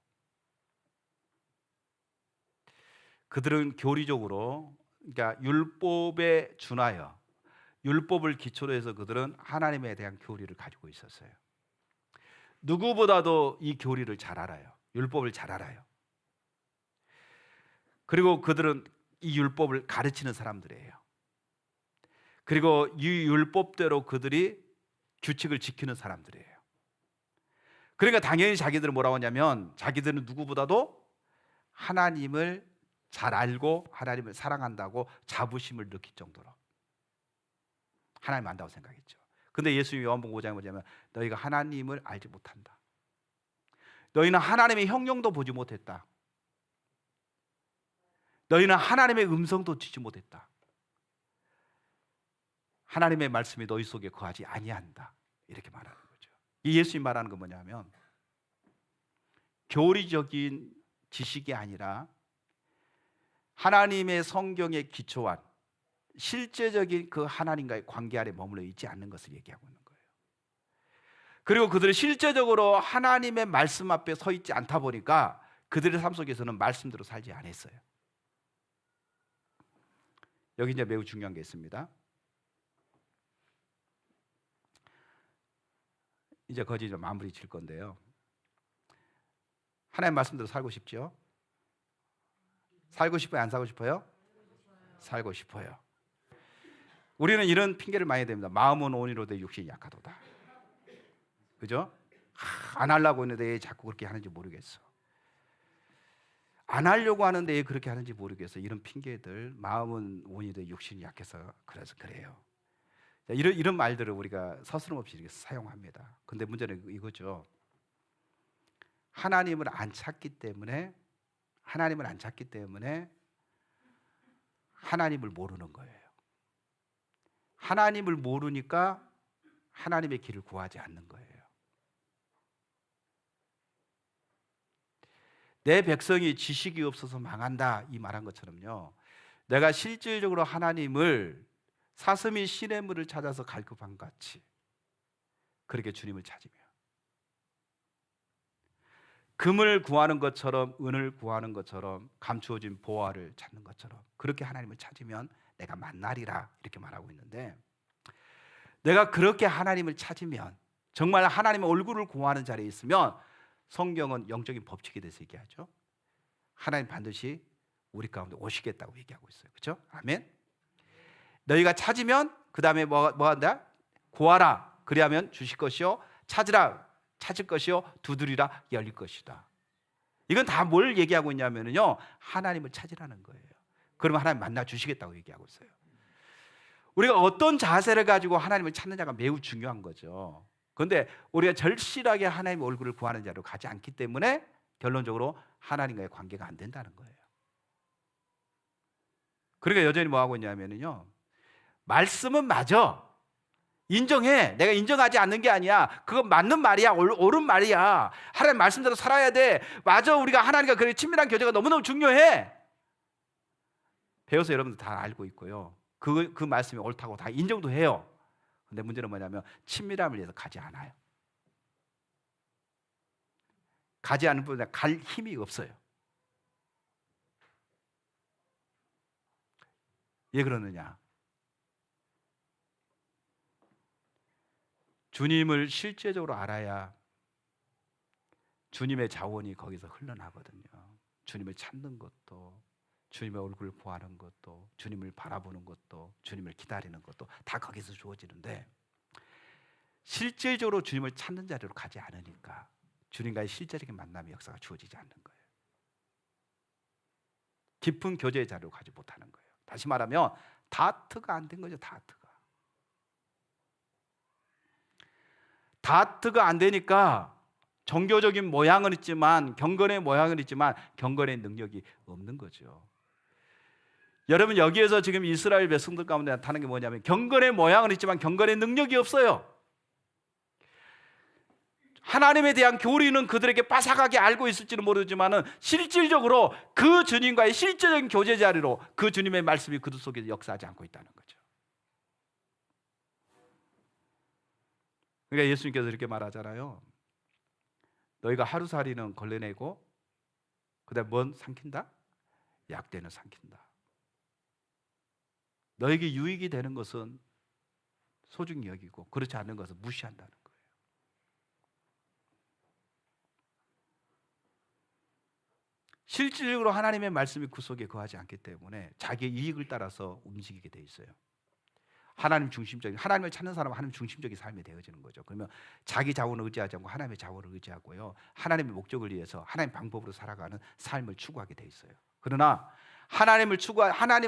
그들은 교리적으로, 그러니까 율법에 준하여 율법을 기초로 해서 그들은 하나님에 대한 교리를 가지고 있었어요. 누구보다도 이 교리를 잘 알아요. 율법을 잘 알아요. 그리고 그들은 이 율법을 가르치는 사람들이에요. 그리고 이 율법대로 그들이 규칙을 지키는 사람들이에요. 그러니까 당연히 자기들은 뭐라고 하냐면 자기들은 누구보다도 하나님을 잘 알고 하나님을 사랑한다고 자부심을 느낄 정도로 하나님 안다고 생각했죠. 근데 예수님이 요한복음 5장에 뭐냐면 너희가 하나님을 알지 못한다. 너희는 하나님의 형용도 보지 못했다. 너희는 하나님의 음성도 듣지 못했다. 하나님의 말씀이 너희 속에 거하지 아니한다. 이렇게 말하는 거죠. 이 예수님 말하는 건 뭐냐면 교리적인 지식이 아니라 하나님의 성경에 기초한 실제적인 그 하나님과의 관계 아래 머물러 있지 않는 것을 얘기하고 있는 거예요. 그리고 그들은 실제적으로 하나님의 말씀 앞에 서 있지 않다 보니까 그들의 삶 속에서는 말씀대로 살지 않았어요. 여기 이제 매우 중요한 게 있습니다. 이제 거기 좀 마무리 칠 건데요. 하나님 말씀대로 살고 싶죠? 살고 싶어요? 안 살고 싶어요? 살고 싶어요. 우리는 이런 핑계를 많이 댑니다. 마음은 온이로되 육신이 약하도다. 그죠? 안 하려고 했는데 왜 자꾸 그렇게 하는지 모르겠어. 안 하려고 하는데 왜 그렇게 하는지 모르겠어. 이런 핑계들, 마음은 온이로되 육신이 약해서 그래서 그래요. 이런 말들을 우리가 서스럼없이 이렇게 사용합니다. 근데 문제는 이거죠. 하나님을 안 찾기 때문에 하나님을 모르는 거예요. 하나님을 모르니까 하나님의 길을 구하지 않는 거예요. 내 백성이 지식이 없어서 망한다 이 말한 것처럼요. 내가 실질적으로 하나님을 사슴이 시냇물을 찾아서 갈급한 같이 그렇게 주님을 찾으며 금을 구하는 것처럼 은을 구하는 것처럼 감추어진 보화를 찾는 것처럼 그렇게 하나님을 찾으면 내가 만나리라 이렇게 말하고 있는데 내가 그렇게 하나님을 찾으면 정말 하나님의 얼굴을 구하는 자리에 있으면 성경은 영적인 법칙에 대해서 얘기하죠. 하나님 반드시 우리 가운데 오시겠다고 얘기하고 있어요. 그렇죠? 아멘. 너희가 찾으면 그 다음에 뭐 한다? 구하라 그리하면 주실 것이요 찾으라 찾을 것이요 두드리라 열릴 것이다. 이건 다 뭘 얘기하고 있냐면요 하나님을 찾으라는 거예요. 그러면 하나님 만나 주시겠다고 얘기하고 있어요. 우리가 어떤 자세를 가지고 하나님을 찾느냐가 매우 중요한 거죠. 그런데 우리가 절실하게 하나님의 얼굴을 구하는 자로 가지 않기 때문에 결론적으로 하나님과의 관계가 안 된다는 거예요. 그러니까 여전히 뭐 하고 있냐면요 말씀은 맞아. 인정해. 내가 인정하지 않는 게 아니야. 그건 맞는 말이야. 옳은 말이야. 하나님 말씀대로 살아야 돼. 맞아. 우리가 하나님과 그렇게 친밀한 교제가 너무너무 중요해. 배워서 여러분들 다 알고 있고요. 그 말씀이 옳다고 다 인정도 해요. 근데 문제는 뭐냐면 친밀함을 위해서 가지 않아요. 가지 않은 분에 갈 힘이 없어요. 왜 그러느냐? 주님을 실제적으로 알아야 주님의 자원이 거기서 흘러나거든요. 주님을 찾는 것도 주님의 얼굴을 구하는 것도 주님을 바라보는 것도 주님을 기다리는 것도 다 거기서 주어지는데 실질적으로 주님을 찾는 자리로 가지 않으니까 주님과의 실제적인 만남의 역사가 주어지지 않는 거예요. 깊은 교제의 자리로 가지 못하는 거예요. 다시 말하면 다트가 안 된 거죠. 다트가 안 되니까 종교적인 모양은 있지만 경건의 모양은 있지만 경건의 능력이 없는 거죠. 여러분 여기에서 지금 이스라엘 백성들 가운데 나타나는 게 뭐냐면 경건의 모양은 있지만 경건의 능력이 없어요. 하나님에 대한 교리는 그들에게 빠삭하게 알고 있을지는 모르지만 실질적으로 그 주님과의 실제적인 교제 자리로 그 주님의 말씀이 그들 속에 역사하지 않고 있다는 거죠. 그러니까 예수님께서 이렇게 말하잖아요. 너희가 하루살이는 걸러내고 그다음에 뭔 삼킨다? 약대는 삼킨다. 너에게 유익이 되는 것은 소중히 여기고 그렇지 않은 것은 무시한다는 거예요. 실질적으로 하나님의 말씀이 그 속에 거하지 않기 때문에 자기의 이익을 따라서 움직이게 돼 있어요. 하나님 중심적인, 하나님을 찾는 사람은 하나님 중심적인 삶이 되어지는 거죠. 그러면 자기 자원을 의지하지 않고 하나님의 자원을 의지하고요, 하나님의 목적을 위해서 하나님 방법으로 살아가는 삶을 추구하게 돼 있어요. 그러나 하나님을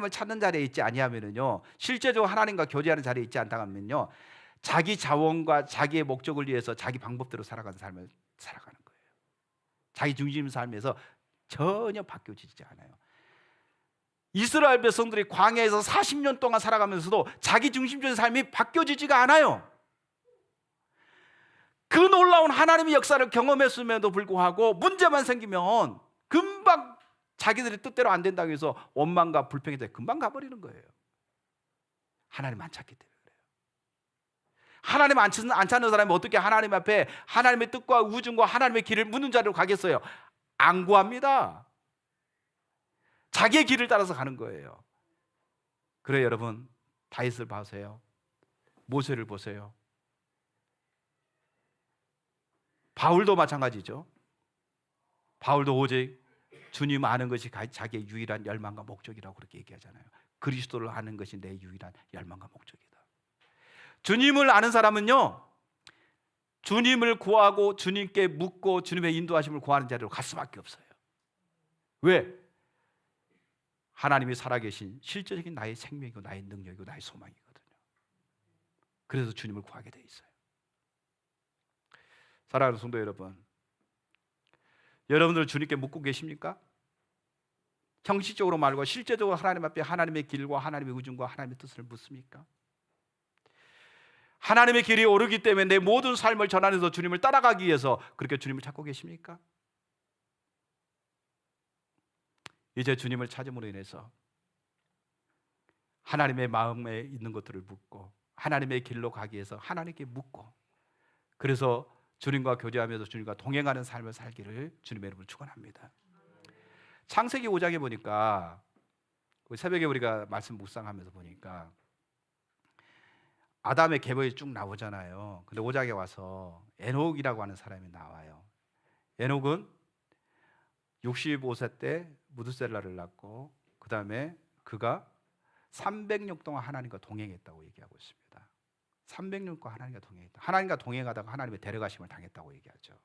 찾는 자리에 있지 아니하면은요, 실제적으로 하나님과 교제하는 자리에 있지 않다 하면요, 자기 자원과 자기의 목적을 위해서 자기 방법대로 살아가는 삶을 살아가는 거예요. 자기 중심 삶에서 전혀 바뀌어지지 않아요. 이스라엘 백성들이 광야에서 40년 동안 살아가면서도 자기 중심적인 삶이 바뀌어지지가 않아요. 그 놀라운 하나님의 역사를 경험했음에도 불구하고 문제만 생기면 금방 자기들의 뜻대로 안 된다고 해서 원망과 불평이 돼 금방 가버리는 거예요. 하나님 안 찾기 때문에 그래요. 하나님 안 찾는 사람이 어떻게 하나님 앞에 하나님의 뜻과 우중과 하나님의 길을 묻는 자리로 가겠어요? 안 구합니다. 자기의 길을 따라서 가는 거예요. 그래 여러분, 다윗을 보세요. 모세를 보세요. 바울도 마찬가지죠. 바울도 오직 주님 아는 것이 자기의 유일한 열망과 목적이라고 그렇게 얘기하잖아요. 그리스도를 아는 것이 내 유일한 열망과 목적이다. 주님을 아는 사람은요, 주님을 구하고 주님께 묻고 주님의 인도하심을 구하는 자리로 갈 수밖에 없어요. 왜? 하나님이 살아계신 실제적인 나의 생명이고 나의 능력이고 나의 소망이거든요. 그래서 주님을 구하게 돼 있어요. 사랑하는 성도 여러분, 여러분들 주님께 묻고 계십니까? 형식적으로 말고 실제적으로 하나님 앞에 하나님의 길과 하나님의 의중과 하나님의 뜻을 묻습니까? 하나님의 길이 오르기 때문에 내 모든 삶을 전환해서 주님을 따라가기 위해서 그렇게 주님을 찾고 계십니까? 이제 주님을 찾음으로 인해서 하나님의 마음에 있는 것들을 묻고 하나님의 길로 가기 위해서 하나님께 묻고, 그래서 주님과 교제하면서 주님과 동행하는 삶을 살기를 주님의 이름으로 축원합니다. 창세기 5장에 보니까 새벽에 우리가 말씀 묵상하면서 보니까 아담의 계보에 쭉 나오잖아요. 근데 5장에 와서 에녹이라고 하는 사람이 나와요. 에녹은 65세 때 무드셀라를 낳고 그 다음에 그가 300년 동안 하나님과 동행했다고 얘기하고 있습니다. 300년 동안 하나님과 동행했다. 하나님과 동행하다가 하나님의 데려가심을 당했다고 얘기하죠.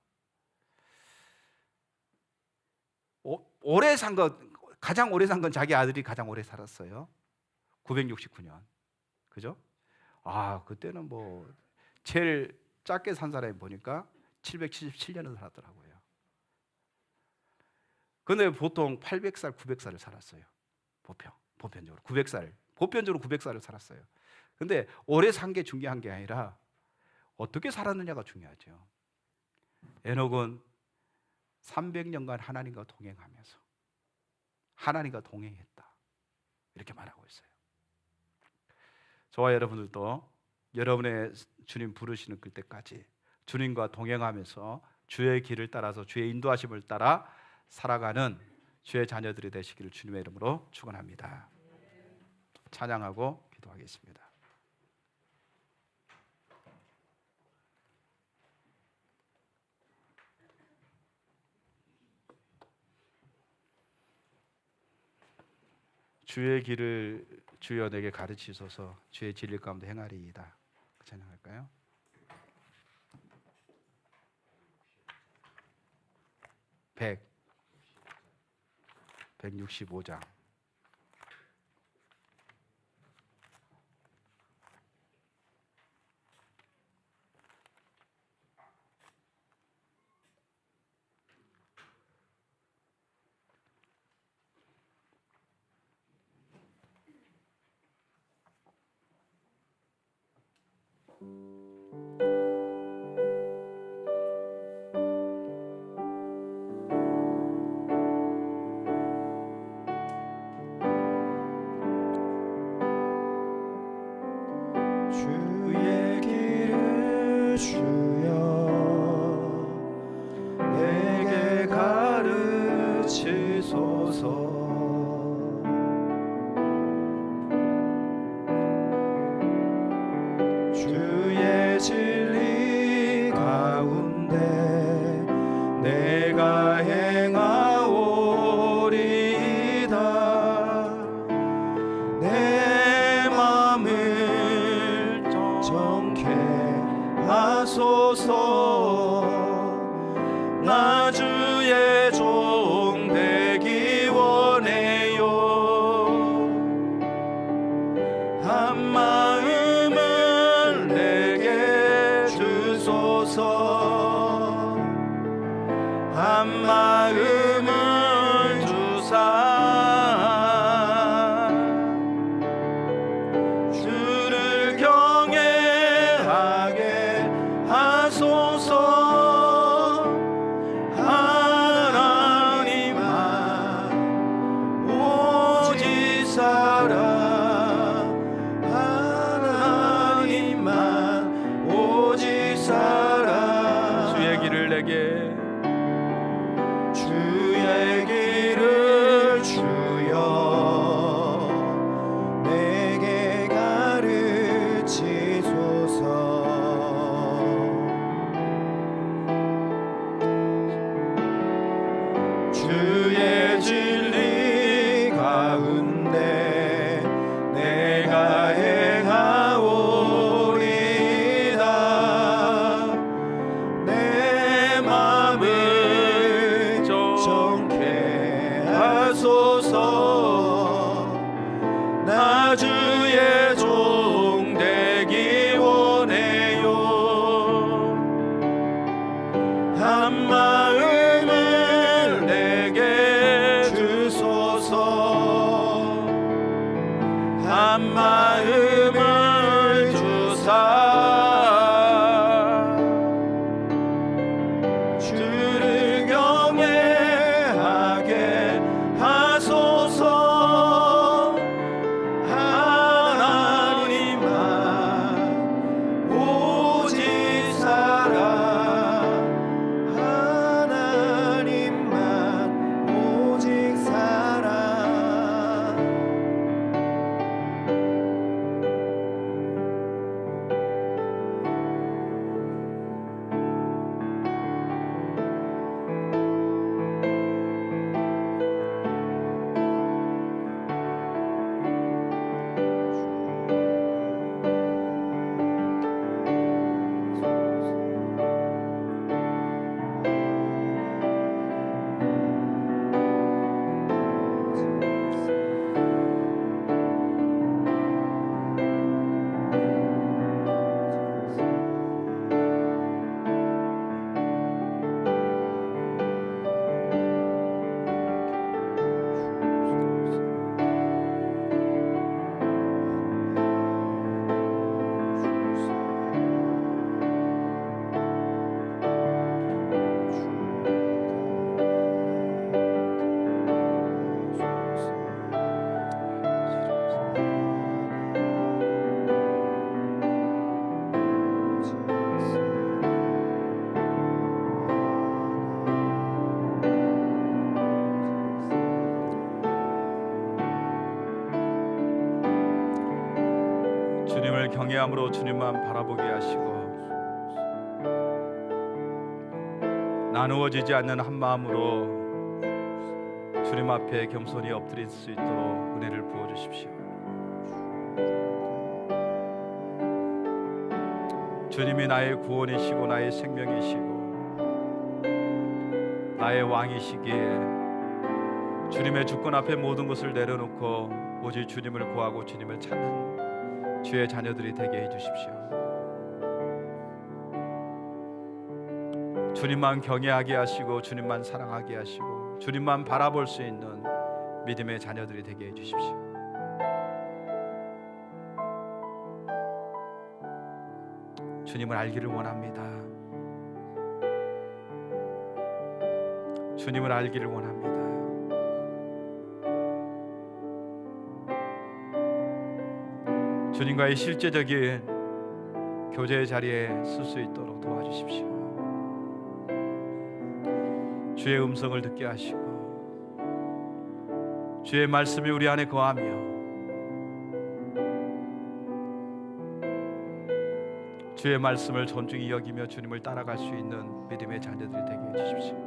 가장 오래 산 건 자기 아들이 가장 오래 살았어요. 969년. 그죠? 그때는 뭐 제일 짧게 산 사람이 보니까 777년을 살았더라고요. 근데 보통 800살, 900살을 살았어요. 보편적으로 900살을 살았어요. 근데 오래 산 게 중요한 게 아니라 어떻게 살았느냐가 중요하죠. 에녹은 300년간 하나님과 동행하면서 하나님과 동행했다, 이렇게 말하고 있어요. 저와 여러분들도 여러분의 주님 부르시는 그때까지 주님과 동행하면서 주의 길을 따라서 주의 인도하심을 따라 살아가는 주의 자녀들이 되시기를 주님의 이름으로 축원합니다. 찬양하고 기도하겠습니다. 주의 길을 주여 내게 가르치소서, 주의 진리 가운데 행하리이다. 찬양할까요? 165장. 주의 길을 주여 내게 가르치소서. 주의 진리 가운데 내가 행하오니 주소서. 나 주의 종 되기 원해요. 한 마음을 내게 주소서. 한 마음을 주사 주를 경외하게 하소서. 하나님만 오직 살아. 하나님만 오직 살아. 주의 길을 내게 주의 길을 주여 내게 가르치소서. 주의 진리 가운데 내가 행하오리이다. 내 맘을 정케 하소서. 나 주의 종 되기 원해요. 한 마음을 내게 주소서. 한 마음을 주사 주를 경외하게 하소서. 하나님만 오직 살아. 하나님만 오직 살아. 주님을 경외함으로 주님만 바라보게 하시고 나누어지지 않는 한 마음으로 주님 앞에 겸손히 엎드릴 수 있도록 은혜를 부어주십시오. 주님이 나의 구원이시고 나의 생명이시고 나의 왕이시기에 주님의 주권 앞에 모든 것을 내려놓고 오직 주님을 구하고 주님을 찾는 주의 자녀들이 되게 해주십시오. 주님만 경외하게 하시고 주님만 사랑하게 하시고 주님만 바라볼 수 있는 믿음의 자녀들이 되게 해주십시오. 주님을 알기를 원합니다. 주님을 알기를 원합니다. 주님과의 실제적인 교제의 자리에 설 수 있도록 도와주십시오. 주의 음성을 듣게 하시고 주의 말씀이 우리 안에 거하며 주의 말씀을 존중히 여기며 주님을 따라갈 수 있는 믿음의 자녀들이 되게 해주십시오.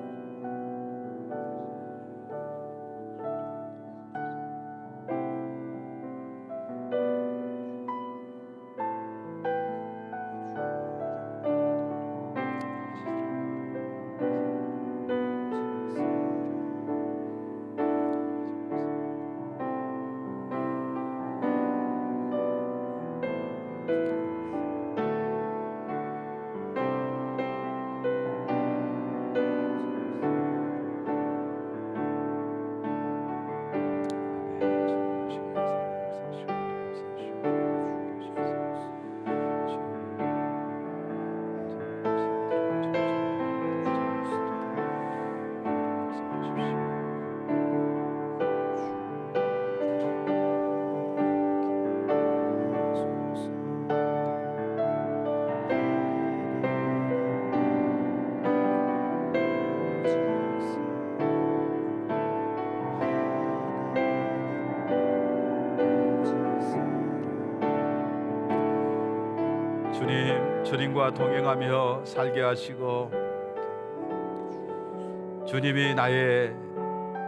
주님과 동행하며 살게 하시고 주님이 나의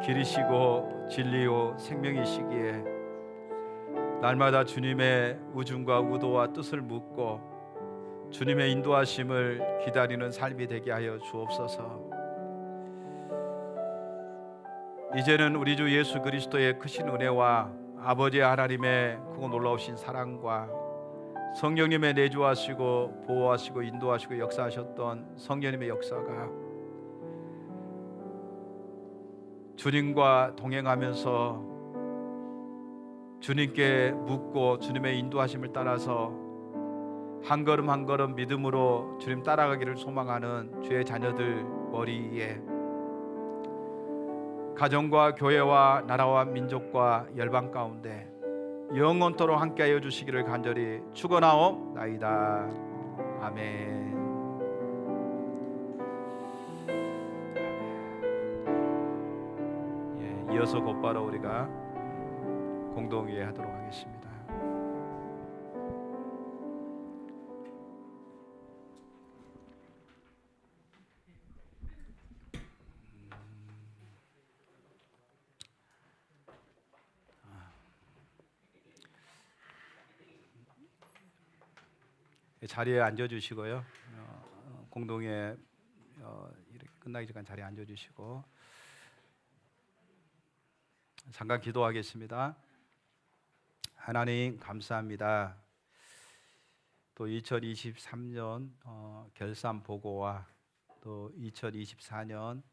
길이시고 진리요 생명이시기에 날마다 주님의 우중과 의도와 뜻을 묻고 주님의 인도하심을 기다리는 삶이 되게 하여 주옵소서. 이제는 우리 주 예수 그리스도의 크신 은혜와 아버지 하나님의 크고 놀라우신 사랑과 성령님의 내주하시고 보호하시고 인도하시고 역사하셨던 성령님의 역사가 주님과 동행하면서 주님께 묻고 주님의 인도하심을 따라서 한 걸음 한 걸음 믿음으로 주님 따라가기를 소망하는 주의 자녀들 머리에 가정과 교회와 나라와 민족과 열방 가운데 영원토록 함께하여 주시기를 간절히 축원하옵나이다. 아멘. 이어서 곧바로 우리가 공동회의 하도록 하겠습니다. 자리에 앉아주시고요. 공동회 이렇게 끝나기 전까지 자리에 앉아주시고 잠깐 기도하겠습니다. 하나님 감사합니다. 또 2023년 결산 보고와 또 2024년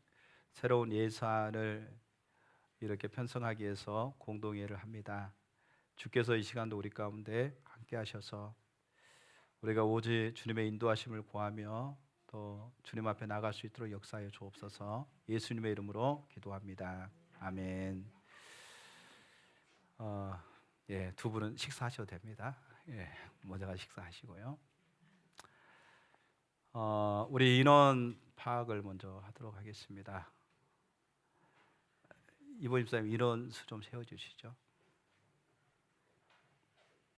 새로운 예산을 이렇게 편성하기 위해서 공동회를 합니다. 주께서 이 시간도 우리 가운데 함께 하셔서 우리가 오직 주님의 인도하심을 구하며 또 주님 앞에 나갈 수 있도록 역사하여 주옵소서. 예수님의 이름으로 기도합니다. 아멘. 두 분은 식사하셔도 됩니다. 먼저 가서 식사하시고요. 우리 인원 파악을 먼저 하도록 하겠습니다. 이보 집사님 인원수 좀 세워주시죠.